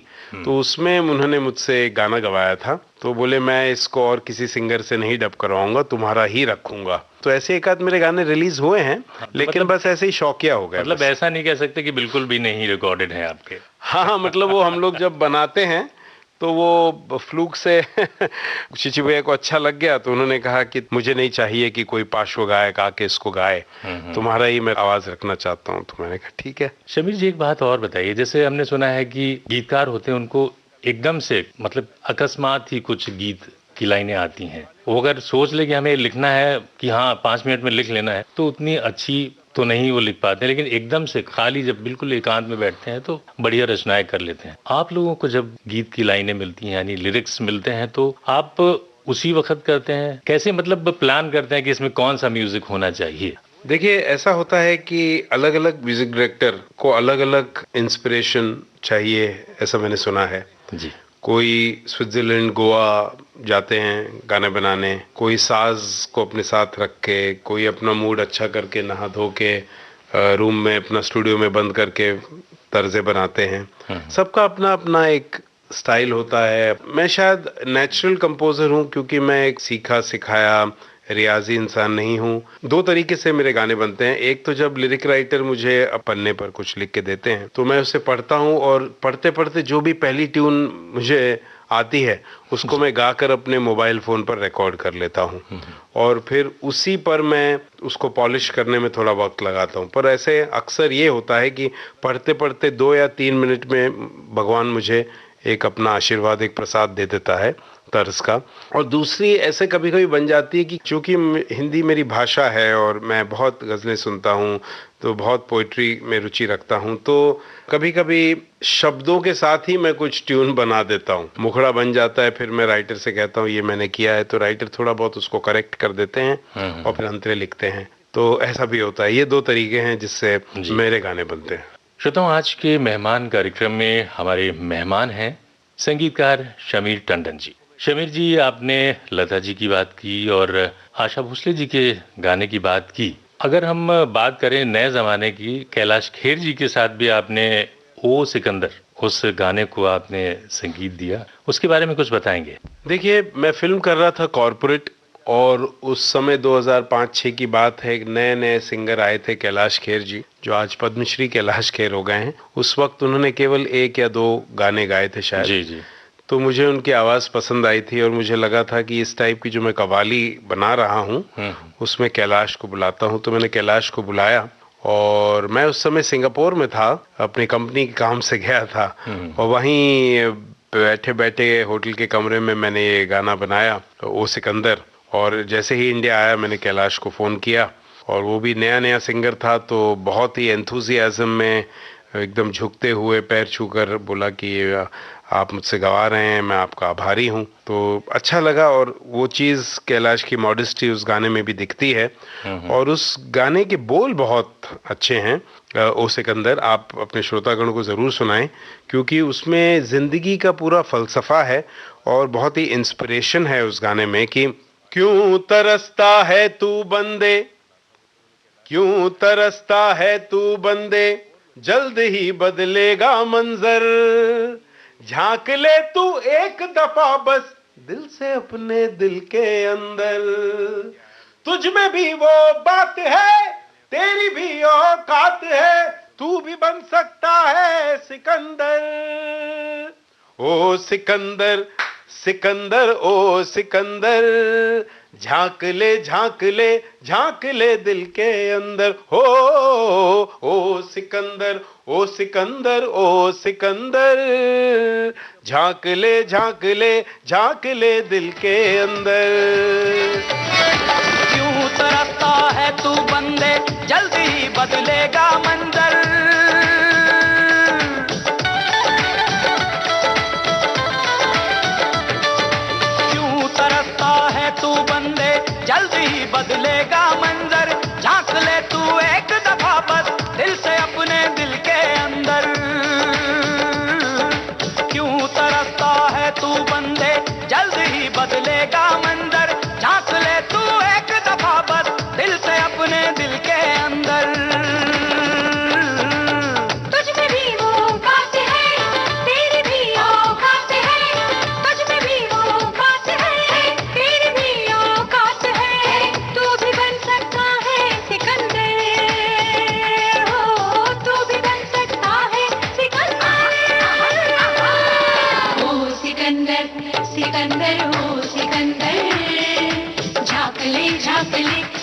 तो उसमें उन्होंने मुझसे एक गाना गवाया था। तो बोले मैं इसको और किसी सिंगर से नहीं डब करवाऊंगा, तुम्हारा ही रखूंगा। तो ऐसे एक आध मेरे गाने रिलीज हुए हैं, लेकिन मतलब, बस ऐसे ही शौकिया हो गए। मतलब ऐसा नहीं कह सकते कि बिल्कुल भी नहीं रिकॉर्डेड है आपके। हाँ, मतलब वो हम लोग जब बनाते हैं तो वो फ्लूक से चिची भैया को अच्छा लग गया, तो उन्होंने कहा कि मुझे नहीं चाहिए कि कोई पार्श्व गायक आके इसको गाए, तुम्हारा ही मैं आवाज रखना चाहता हूँ। तो मैंने कहा ठीक है। शमीर जी एक बात और बताइए, जैसे हमने सुना है कि गीतकार होते हैं उनको एकदम से मतलब अकस्मात ही कुछ गीत की लाइनें आती हैं। वो अगर सोच ले कि हमें लिखना है कि हाँ 5 मिनट में लिख लेना है, तो उतनी अच्छी तो नहीं वो लिख पाते, लेकिन एकदम से खाली जब बिल्कुल एकांत में बैठते हैं तो बढ़िया रचनाएं कर लेते हैं। आप लोगों को जब गीत की लाइनें मिलती हैं यानी लिरिक्स मिलते हैं, तो आप उसी वक्त करते हैं, कैसे मतलब प्लान करते हैं कि इसमें कौन सा म्यूजिक होना चाहिए? देखिए, ऐसा होता है कि अलग अलग म्यूजिक डायरेक्टर को अलग अलग इंस्पिरेशन चाहिए, ऐसा मैंने सुना है जी। कोई स्विट्जरलैंड गोवा जाते हैं गाने बनाने, कोई साज को अपने साथ रख के, कोई अपना मूड अच्छा करके नहा धो के रूम में अपना स्टूडियो में बंद करके तर्जें बनाते हैं। सबका अपना अपना एक स्टाइल होता है। मैं शायद नेचुरल कंपोजर हूँ क्योंकि मैं एक सीखा सिखाया रियाजी इंसान नहीं हूँ। दो तरीके से मेरे गाने बनते हैं। एक तो जब लिरिक राइटर मुझे पन्ने पर कुछ लिख के देते हैं तो मैं उसे पढ़ता हूँ और पढ़ते पढ़ते जो भी पहली ट्यून मुझे आती है उसको मैं गाकर अपने मोबाइल फोन पर रिकॉर्ड कर लेता हूँ और फिर उसी पर मैं उसको पॉलिश करने में थोड़ा वक्त लगाता हूँ। पर ऐसे अक्सर ये होता है कि पढ़ते पढ़ते 2 या 3 मिनट में भगवान मुझे एक अपना आशीर्वाद, एक प्रसाद दे देता है तर्ज का। और दूसरी ऐसे कभी कभी बन जाती है कि चूंकि हिंदी मेरी भाषा है और मैं बहुत गज़लें सुनता हूँ तो बहुत पोइट्री में रुचि रखता हूँ, तो कभी कभी शब्दों के साथ ही मैं कुछ ट्यून बना देता हूँ। मुखड़ा बन जाता है, फिर मैं राइटर से कहता हूँ ये मैंने किया है, तो राइटर थोड़ा बहुत उसको करेक्ट कर देते हैं और फिर अंतरे लिखते हैं। तो ऐसा भी होता है। ये 2 तरीके हैं जिससे मेरे गाने बनते हैं। श्रोताओं, आज के मेहमान कार्यक्रम में हमारे मेहमान हैं संगीतकार शमीर टंडन जी। शमीर जी, आपने लता जी की बात की और आशा भोसले जी के गाने की बात की। अगर हम बात करें नए जमाने की, कैलाश खेर जी के साथ भी आपने ओ सिकंदर, उस गाने को आपने संगीत दिया, उसके बारे में कुछ बताएंगे? देखिए, मैं फिल्म कर रहा था कॉर्पोरेट और उस समय 2005-06 की बात है। नए नए सिंगर आए थे कैलाश खेर जी, जो आज पद्मश्री कैलाश खेर हो गए हैं। उस वक्त उन्होंने केवल 1 या 2 गाने गाए थे शायद। जी जी। तो मुझे उनकी आवाज़ पसंद आई थी और मुझे लगा था कि इस टाइप की जो मैं कव्वाली बना रहा हूँ उसमें कैलाश को बुलाता हूँ। तो मैंने कैलाश को बुलाया और मैं उस समय सिंगापुर में था, अपनी कंपनी के काम से गया था और वहीं बैठे बैठे होटल के कमरे में मैंने ये गाना बनाया, ओ सिकंदर। और जैसे ही इंडिया आया मैंने कैलाश को फ़ोन किया और वो भी नया नया सिंगर था, तो बहुत ही एंथुजियाज्म में एकदम झुकते हुए पैर छूकर बोला कि आप मुझसे गवा रहे हैं, मैं आपका आभारी हूँ। तो अच्छा लगा और वो चीज़ कैलाश की मॉडेस्टी उस गाने में भी दिखती है। और उस गाने के बोल बहुत अच्छे हैं। ओ सिकंदर आप अपने श्रोतागण को ज़रूर सुनाएं क्योंकि उसमें ज़िंदगी का पूरा फ़लसफ़ा है और बहुत ही इंस्पिरेशन है उस गाने में कि क्यों तरसता है तू बंदे, क्यों तरसता है तू बंदे, जल्द ही बदलेगा मंजर, झांक ले तू एक दफा बस दिल से अपने दिल के अंदर, तुझ में भी वो बात है, तेरी भी औकात है, तू भी बन सकता है सिकंदर। ओ सिकंदर सिकंदर ओ सिकंदर, झांक ले झांक ले झांक ले दिल के अंदर। हो ओ सिकंदर ओ सिकंदर ओ सिकंदर, झांक ले झांक ले झांक ले दिल के अंदर। क्यों तरसता है तू बंदे, जल्दी ही बदलेगा मंजर, तू बंदे जल्दी ही बदलेगा मंजर, झांक ले तू एक दफा बस दिल से अपने दिल के अंदर। क्यों तरसता है तू बंदे, जल्दी ही बदलेगा मंजर, झांक ले तू एक दफा बस दिल से अपने दिल के अंदर।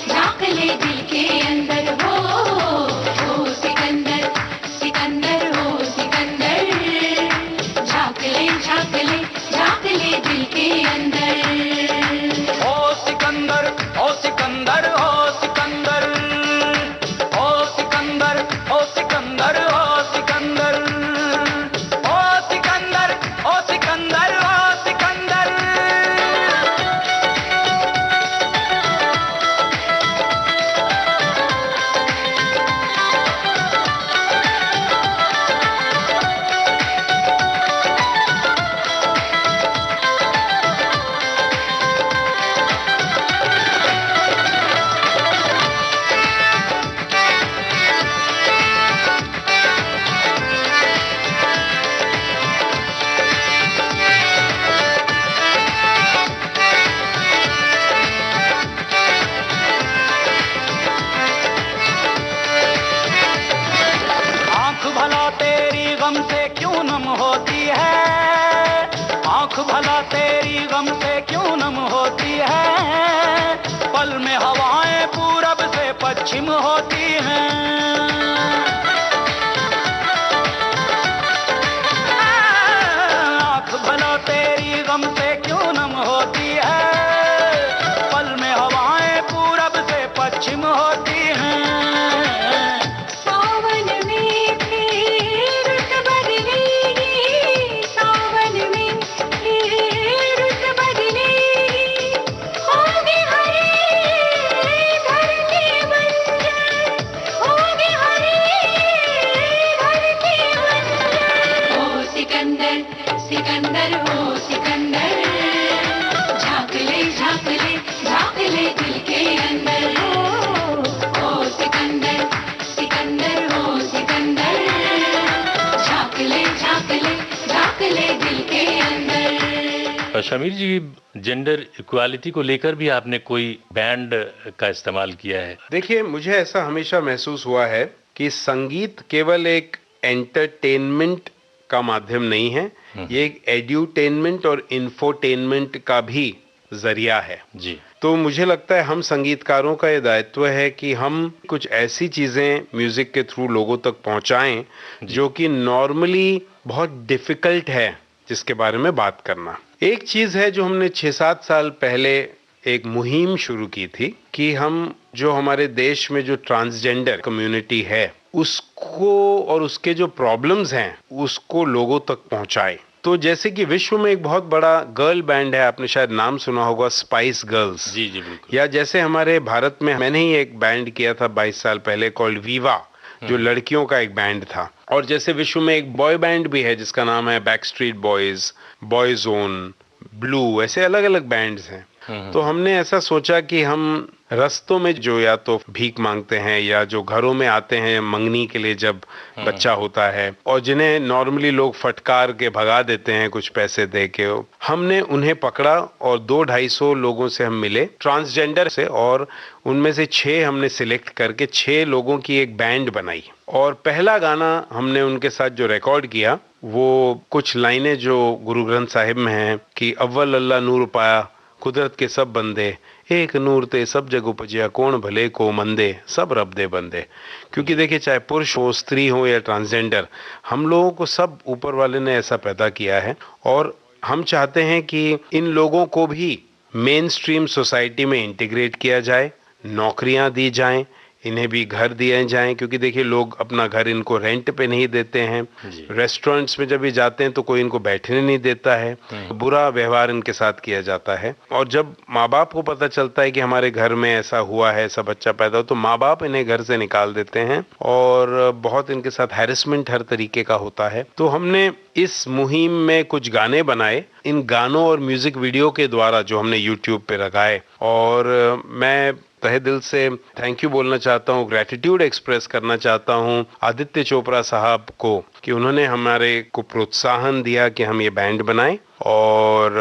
झांक ले दिल के अंदर। हो सिकंदर सिकंदर हो सिकंदर, झांक ले दिल के अंदर। ओ सिकंदर ओ सिकंदर ओ सिकंदर, ओ सिकंदर ओ सिकंदर ओ सिकंदर, ओ सिकंदर ओ सिकंदर ओ सिकंदर। तेरी गम से क्यों नम होती है, पल में हवाएं पूरब से पश्चिम होती हैं। आँख भलो तेरी गम से क्यों नम होती है, पल में हवाएं पूरब से पश्चिम होती हैं। सिकंदर हो सिकंदर, झांक ले झांक ले झांक ले दिल के अंदर। ओ सिकंदर सिकंदर हो सिकंदर, झांक ले झांक ले झांक ले दिल के अंदर। शमीर जी, जेंडर इक्वालिटी को लेकर भी आपने कोई बैंड का इस्तेमाल किया है? देखिए, मुझे ऐसा हमेशा महसूस हुआ है कि संगीत केवल एक एंटरटेनमेंट का माध्यम नहीं है, ये एक एड्यूटेनमेंट और इंफोटेनमेंट का भी जरिया है जी। तो मुझे लगता है हम संगीतकारों का ये दायित्व है कि हम कुछ ऐसी चीजें म्यूजिक के थ्रू लोगों तक पहुंचाएं जो कि नॉर्मली बहुत डिफिकल्ट है जिसके बारे में बात करना। एक चीज है जो हमने 6-7 साल पहले एक मुहिम शुरू की थी कि हम जो हमारे देश में जो ट्रांसजेंडर कम्युनिटी है उसको और उसके जो प्रॉब्लम्स हैं उसको लोगों तक पहुंचाए। तो जैसे कि विश्व में एक बहुत बड़ा गर्ल बैंड है, आपने शायद नाम सुना होगा, स्पाइस गर्ल्स। जी जी बिल्कुल। या जैसे हमारे भारत में मैंने ही एक बैंड किया था 22 साल पहले कॉल्ड वीवा, जो लड़कियों का एक बैंड था। और जैसे विश्व में एक बॉय बैंड भी है जिसका नाम है बैकस्ट्रीट बॉयज, बॉयजोन, ब्लू, ऐसे अलग अलग बैंड्स हैं। तो हमने ऐसा सोचा कि हम रास्तों में जो या तो भीख मांगते हैं या जो घरों में आते हैं मंगनी के लिए जब बच्चा होता है और जिन्हें नॉर्मली लोग फटकार के भगा देते हैं कुछ पैसे दे के, हमने उन्हें पकड़ा और 200-250 लोगों से हम मिले ट्रांसजेंडर से, और उनमें से 6 हमने सिलेक्ट करके 6 लोगों की एक बैंड बनाई। और पहला गाना हमने उनके साथ जो रिकॉर्ड किया वो कुछ लाइनें जो गुरु ग्रंथ साहिब में हैं कि अव्वल अल्लाह नूर पाया कुदरत के सब बंदे, एक नूर ते सब जग उपजिया कौन भले को मंदे, सब रब दे बंदे। क्योंकि देखिए, चाहे पुरुष हो, स्त्री हो या ट्रांसजेंडर, हम लोगों को सब ऊपर वाले ने ऐसा पैदा किया है और हम चाहते हैं कि इन लोगों को भी मेन स्ट्रीम सोसाइटी में इंटीग्रेट किया जाए, नौकरियां दी जाएं, इन्हें भी घर दिए जाएं। क्योंकि देखिए, लोग अपना घर इनको रेंट पे नहीं देते हैं, रेस्टोरेंट्स में जब भी जाते हैं तो कोई इनको बैठने नहीं देता है, बुरा व्यवहार इनके साथ किया जाता है। और जब माँ बाप को पता चलता है कि हमारे घर में ऐसा हुआ है, ऐसा बच्चा पैदा हो, तो माँ बाप इन्हें घर से निकाल देते हैं और बहुत इनके साथ हैरेसमेंट हर तरीके का होता है। तो हमने इस मुहिम में कुछ गाने बनाए, इन गानों और म्यूजिक वीडियो के द्वारा जो हमने यूट्यूब पे लगाए, और मैं तहे दिल से थैंक यू बोलना चाहता हूँ, ग्रेटिट्यूड एक्सप्रेस करना चाहता हूँ आदित्य चोपड़ा साहब को कि उन्होंने हमारे को प्रोत्साहन दिया कि हम ये बैंड बनाएं। और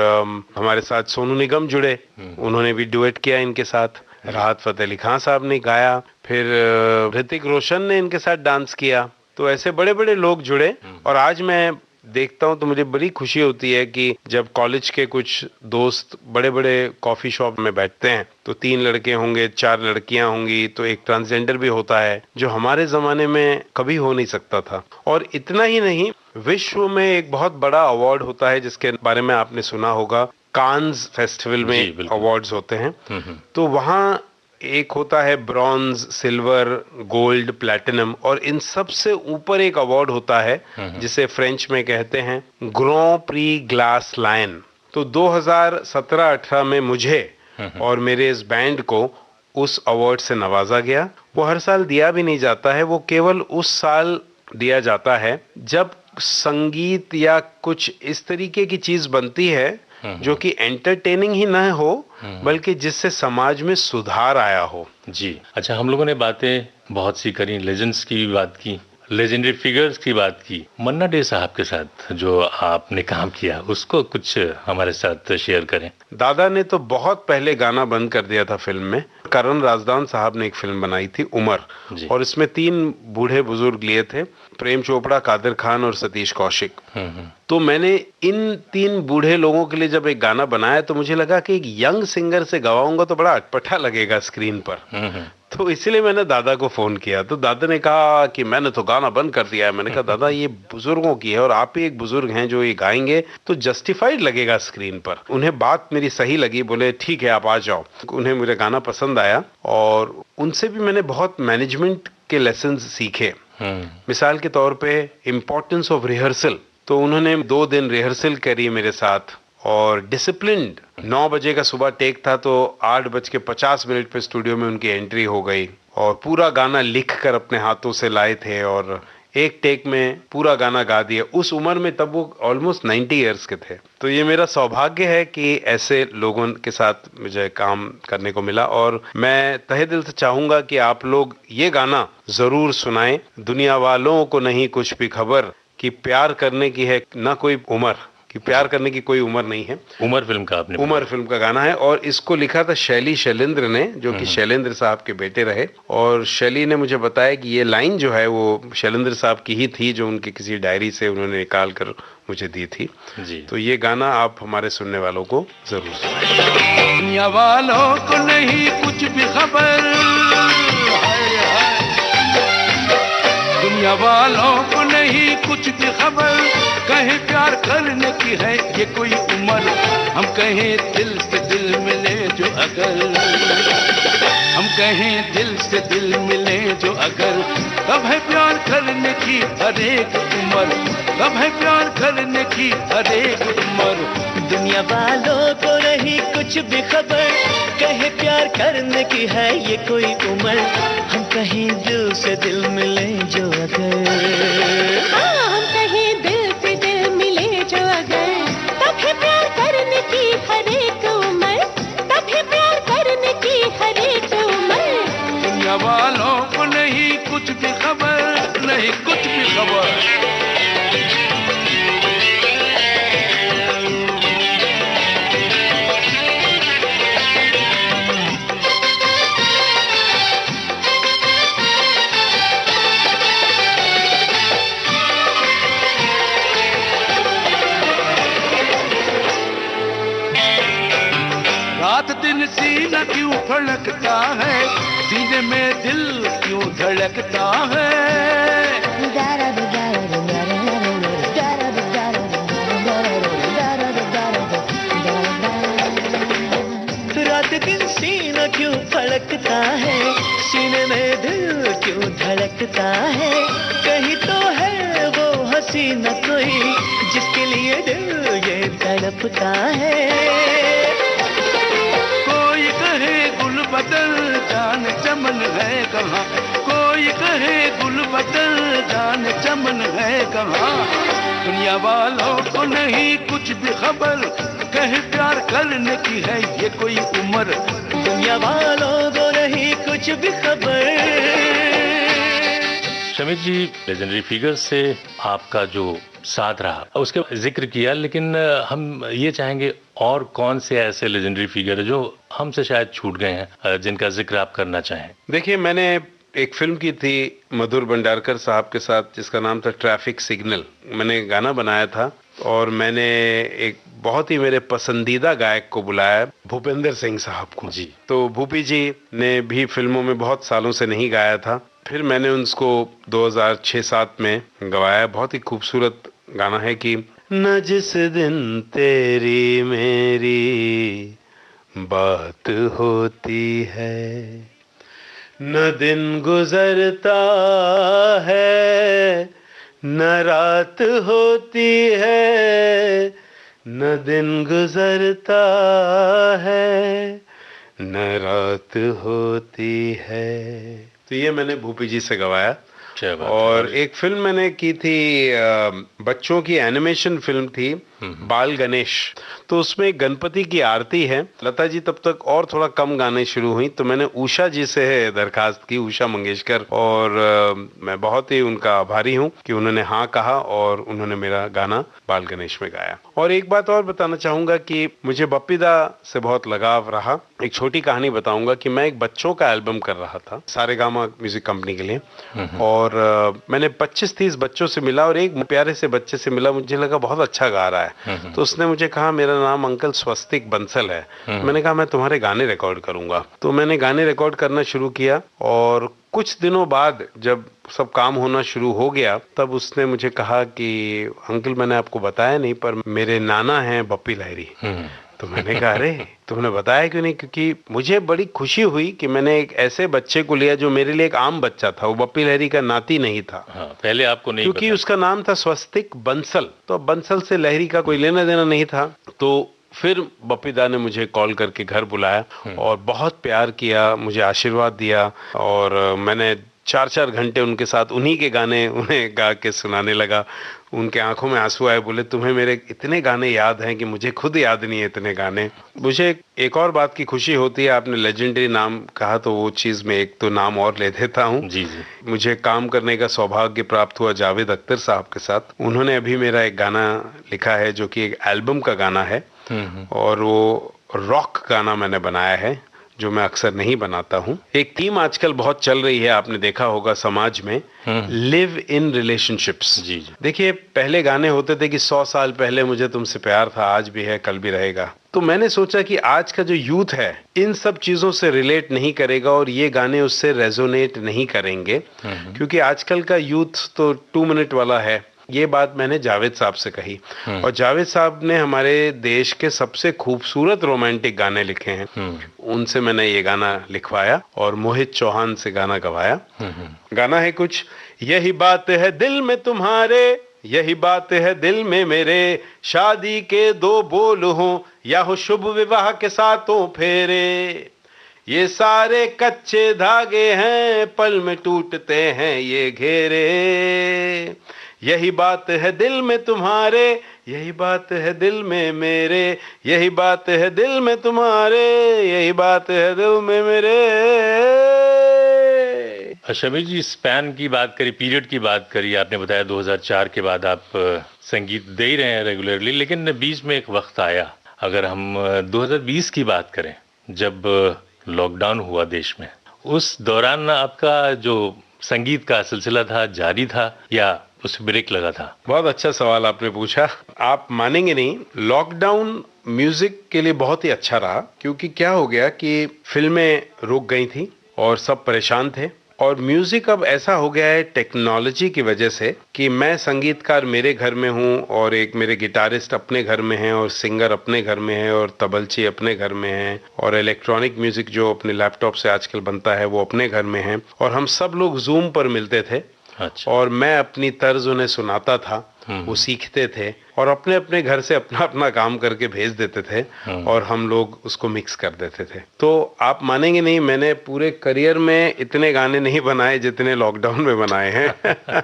हमारे साथ सोनू निगम जुड़े, उन्होंने भी डुएट किया इनके साथ, राहत फतेह अली खान साहब ने गाया, फिर ऋतिक रोशन ने इनके साथ डांस किया। तो ऐसे बड़े बड़े लोग जुड़े और आज मैं देखता हूँ तो मुझे बड़ी खुशी होती है कि जब कॉलेज के कुछ दोस्त बड़े बड़े कॉफी शॉप में बैठते हैं तो 3 लड़के होंगे, 4 लड़कियां होंगी, तो एक ट्रांसजेंडर भी होता है जो हमारे जमाने में कभी हो नहीं सकता था। और इतना ही नहीं, विश्व में एक बहुत बड़ा अवार्ड होता है जिसके बारे में आपने सुना होगा, कान्स फेस्टिवल में अवार्ड्स होते हैं। तो वहाँ एक होता है ब्रॉन्ज, सिल्वर, गोल्ड, प्लैटिनम, और इन सब से ऊपर एक अवार्ड होता है जिसे फ्रेंच में कहते हैं ग्रॉ प्री ग्लास लायन। तो 2017-18 में मुझे और मेरे इस बैंड को उस अवार्ड से नवाजा गया। वो हर साल दिया भी नहीं जाता है, वो केवल उस साल दिया जाता है जब संगीत या कुछ इस तरीके की चीज बनती है जो कि एंटरटेनिंग ही न हो बल्कि जिससे समाज में सुधार आया हो। जी अच्छा, हम लोगों ने बातें बहुत सी करी, लेजेंड्स की भी बात की, लेजेंडरी फिगर्स की बात की, मन्ना डे साहब के साथ जो आपने काम किया उसको कुछ हमारे साथ शेयर करें। दादा ने तो बहुत पहले गाना बंद कर दिया था फिल्म में। करण राजदान साहब ने एक फिल्म बनाई थी उमर, और इसमें 3 बूढ़े बुजुर्ग लिए थे, प्रेम चोपड़ा, कादिर खान और सतीश कौशिक। तो मैंने इन 3 बूढ़े लोगों के लिए जब एक गाना बनाया तो मुझे लगा कि एक यंग सिंगर से गवाऊंगा तो बड़ा अटपटा लगेगा स्क्रीन पर। तो इसलिए मैंने दादा को फोन किया, तो दादा ने कहा कि मैंने तो गाना बंद कर दिया है। मैंने कहा दादा ये बुजुर्गों की है और आप ही एक बुजुर्ग हैं जो ये गाएंगे तो जस्टिफाइड लगेगा स्क्रीन पर। उन्हें बात मेरी सही लगी, बोले ठीक है आप आ जाओ। उन्हें मेरा गाना पसंद आया और उनसे भी मैंने बहुत मैनेजमेंट के लेसन्स सीखे। मिसाल के तौर पे इम्पोर्टेंस ऑफ रिहर्सल, तो उन्होंने 2 दिन रिहर्सल करी मेरे साथ और डिसिप्लिन्ड। 9 बजे का सुबह टेक था तो 8:50 पे स्टूडियो में उनकी एंट्री हो गई और पूरा गाना लिख कर अपने हाथों से लाए थे और एक टेक में पूरा गाना गा दिया। उस उम्र में तब वो ऑलमोस्ट 90 इयर्स के थे। तो ये मेरा सौभाग्य है कि ऐसे लोगों के साथ मुझे काम करने को मिला और मैं तहे दिल से चाहूंगा कि आप लोग ये गाना जरूर सुनाएं। दुनिया वालों को नहीं कुछ भी खबर कि प्यार करने की है ना कोई उम्र, कि प्यार करने की कोई उम्र नहीं है। उमर फिल्म का आपने उमर फिल्म का गाना है और इसको लिखा था शैली शैलेंद्र ने, जो कि शैलेंद्र साहब के बेटे रहे। और शैली ने मुझे बताया कि ये लाइन जो है वो शैलेंद्र साहब की ही थी, जो उनकी किसी डायरी से उन्होंने निकाल कर मुझे दी थी जी। तो ये गाना आप हमारे सुनने वालों को जरूर सुनाएं। दुनिया वालों को नहीं कुछ भी खबर, दुनिया वालों को नहीं कुछ भी खबर, कहे प्यार करने की है ये कोई उम्र, हम कहें दिल से दिल मिले जो अगर, हम कहें दिल से दिल मिले जो अगर, तब है प्यार करने की हर एक उम्र, तब है प्यार करने की हर एक उम्र। दुनिया वालों को नहीं कुछ भी खबर, कहे प्यार करने की है ये कोई उम्र, हम कहीं दिल से दिल मिले जो अगर, हम कहें दिल से दिल मिले जो अगर, तब है प्यार करने की हर एक उम्र, तब है प्यार करने की हर एक उम्र। दुनिया वालों को नहीं कुछ भी खबर, नहीं कुछ भी खबर। रात दिन सीना क्यों फड़कता है, सीने में दिल क्यों धड़कता है, रात दिन सीना क्यों फड़कता है, सीने में दिल क्यों धड़कता है, कहीं तो है वो हसीना कोई जिसके लिए दिल ये तड़पता है। कोई कहे गुल बदल जान चमन है कहाँ, कोई कहे गुल बदल जान चमन है कहाँ, दुनिया वालों को नहीं कुछ भी खबर, कहे प्यार करने की है ये कोई उम्र, दुनिया वालों को नहीं कुछ भी खबर। शमीर जी, लेजेंडरी फिगर से आपका जो साथ रहा उसके जिक्र किया, लेकिन हम ये चाहेंगे और कौन से ऐसे लेजेंडरी फिगर है जो हमसे शायद छूट गए हैं, जिनका जिक्र आप करना चाहें। देखिए, मैंने एक फिल्म की थी मधुर भंडारकर साहब के साथ जिसका नाम था ट्रैफिक सिग्नल। मैंने गाना बनाया था और मैंने एक बहुत ही मेरे पसंदीदा गायक को बुलाया, भूपेंद्र सिंह साहब को जी। तो भूपी जी ने भी फिल्मों में बहुत सालों से नहीं गाया था, फिर मैंने उनको 2006-07 में गवाया। बहुत ही खूबसूरत गाना है कि न जिस दिन तेरी मेरी बात होती है, न दिन गुजरता है न रात होती है, न दिन गुजरता है न रात होती है। तो ये मैंने भूपी जी से गवाया। और एक फिल्म मैंने की थी, बच्चों की एनिमेशन फिल्म थी बाल गणेश। तो उसमें गणपति की आरती है। लता जी तब तक और थोड़ा कम गाने शुरू हुई, तो मैंने उषा जी से दरखास्त की, उषा मंगेशकर, और मैं बहुत ही उनका आभारी हूँ कि उन्होंने हाँ कहा और उन्होंने मेरा गाना बाल गणेश में गाया। और एक बात और बताना चाहूंगा कि मुझे बप्पी दा से बहुत लगाव रहा। एक छोटी कहानी बताऊंगा कि मैं एक बच्चों का एल्बम कर रहा था सारेगामा म्यूजिक कंपनी के लिए, और मैंने 25-30 बच्चों से मिला और एक प्यारे से बच्चे से मिला, मुझे लगा बहुत अच्छा गा रहा है। तो उसने मुझे कहा मेरा नाम अंकल स्वस्तिक बंसल है। मैंने कहा मैं तुम्हारे गाने रिकॉर्ड करूंगा। तो मैंने गाने रिकॉर्ड करना शुरू किया और कुछ दिनों बाद जब सब काम होना शुरू हो गया तब उसने मुझे कहा कि अंकल मैंने आपको बताया नहीं पर मेरे नाना हैं बप्पी लहरी। तो मैंने कहा अरे तुमने बताया क्यों नहीं, क्योंकि मुझे बड़ी खुशी हुई कि मैंने एक ऐसे बच्चे को लिया जो मेरे लिए एक आम बच्चा था, वो बप्पी लहरी का नाती नहीं था। पहले आपको नहीं क्योंकि उसका नाम था स्वस्तिक बंसल, तो बंसल से लहरी का कोई लेना देना नहीं था। तो फिर बप्पी दा ने मुझे कॉल करके घर बुलाया और बहुत प्यार किया, मुझे आशीर्वाद दिया, और मैंने 4-4 घंटे उनके साथ उन्हीं के गाने उन्हें गा के सुनाने लगा। उनके आंखों में आंसू आए, बोले तुम्हें मेरे इतने गाने याद हैं कि मुझे खुद याद नहीं है इतने गाने। मुझे एक और बात की खुशी होती है, आपने लेजेंडरी नाम कहा तो वो चीज़ में एक तो नाम और ले देता हूँ। जी जी। मुझे काम करने का सौभाग्य प्राप्त हुआ जावेद अख्तर साहब के साथ। उन्होंने अभी मेरा एक गाना लिखा है जो कि एक एल्बम का गाना है, और वो रॉक गाना मैंने बनाया है जो मैं अक्सर नहीं बनाता हूँ। एक थीम आजकल बहुत चल रही है, आपने देखा होगा समाज में, लिव इन रिलेशनशिप्स। जी जी। देखिए पहले गाने होते थे कि 100 साल पहले मुझे तुमसे प्यार था, आज भी है कल भी रहेगा। तो मैंने सोचा कि आज का जो यूथ है इन सब चीजों से रिलेट नहीं करेगा और ये गाने उससे रेजोनेट नहीं करेंगे, क्योंकि आजकल का यूथ तो 2 मिनट वाला है। ये बात मैंने जावेद साहब से कही, और जावेद साहब ने हमारे देश के सबसे खूबसूरत रोमांटिक गाने लिखे हैं। उनसे मैंने ये गाना लिखवाया और मोहित चौहान से गाना गवाया। गाना है कुछ, यही बात है दिल में तुम्हारे, यही बात है दिल में मेरे, शादी के 2 बोल हो या हो शुभ विवाह के 7 फेरे, ये सारे कच्चे धागे हैं पल में टूटते हैं ये घेरे, यही बात है दिल में तुम्हारे, यही बात है दिल में मेरे, यही बात है दिल में तुम्हारे, यही बात है दिल में मेरे। शमीर जी, स्पैन की बात करी, पीरियड की बात करी, आपने बताया 2004 के बाद आप संगीत दे ही रहे हैं रेगुलरली, लेकिन बीच में एक वक्त आया, अगर हम 2020 की बात करें जब लॉकडाउन हुआ देश में, उस दौरान आपका जो संगीत का सिलसिला था जारी था या उस ब्रेक लगा था? बहुत अच्छा सवाल आपने पूछा। आप मानेंगे नहीं, लॉकडाउन म्यूजिक के लिए बहुत ही अच्छा रहा, क्योंकि क्या हो गया कि फिल्में रुक गई थी और सब परेशान थे, और म्यूजिक अब ऐसा हो गया है टेक्नोलॉजी की वजह से कि मैं संगीतकार मेरे घर में हूँ और एक मेरे गिटारिस्ट अपने घर में हैं और सिंगर अपने घर में है और तबलची अपने घर में है और इलेक्ट्रॉनिक म्यूजिक जो अपने लैपटॉप से आजकल बनता है वो अपने घर में है, और हम सब लोग जूम पर मिलते थे। अच्छा। और मैं अपनी तर्ज उन्हें सुनाता था, वो सीखते थे और अपने अपने घर से अपना अपना काम करके भेज देते थे और हम लोग उसको मिक्स कर देते थे। तो आप मानेंगे नहीं, मैंने पूरे करियर में इतने गाने नहीं बनाए जितने लॉकडाउन में बनाए हैं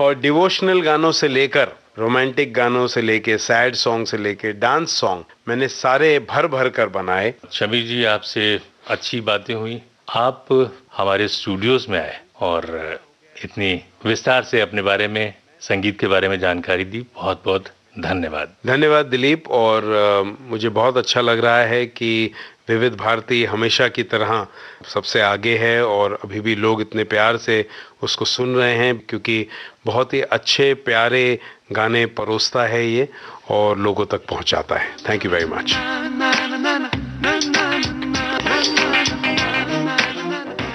और डिवोशनल गानों से लेकर रोमांटिक गानों से लेके सैड सॉन्ग से लेके डांस सॉन्ग मैंने सारे भर भर कर बनाए। शमीर जी, आपसे अच्छी बातें हुई, आप हमारे स्टूडियोज में आए और इतनी विस्तार से अपने बारे में, संगीत के बारे में जानकारी दी। बहुत बहुत धन्यवाद। धन्यवाद दिलीप। और मुझे बहुत अच्छा लग रहा है कि विविध भारती हमेशा की तरह सबसे आगे है और अभी भी लोग इतने प्यार से उसको सुन रहे हैं, क्योंकि बहुत ही अच्छे प्यारे गाने परोसता है ये और लोगों तक पहुंचाता है। Thank you very much.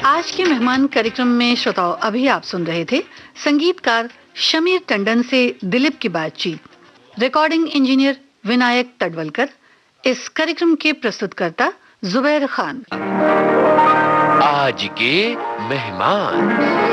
आज के मेहमान कार्यक्रम में श्रोताओं अभी आप सुन रहे थे संगीतकार शमीर टंडन से दिलीप की बातचीत। Recording engineer Vinayak Tadwalkar. इस कार्यक्रम के प्रस्तुतकर्ता जुबैर खान। आज के मेहमान।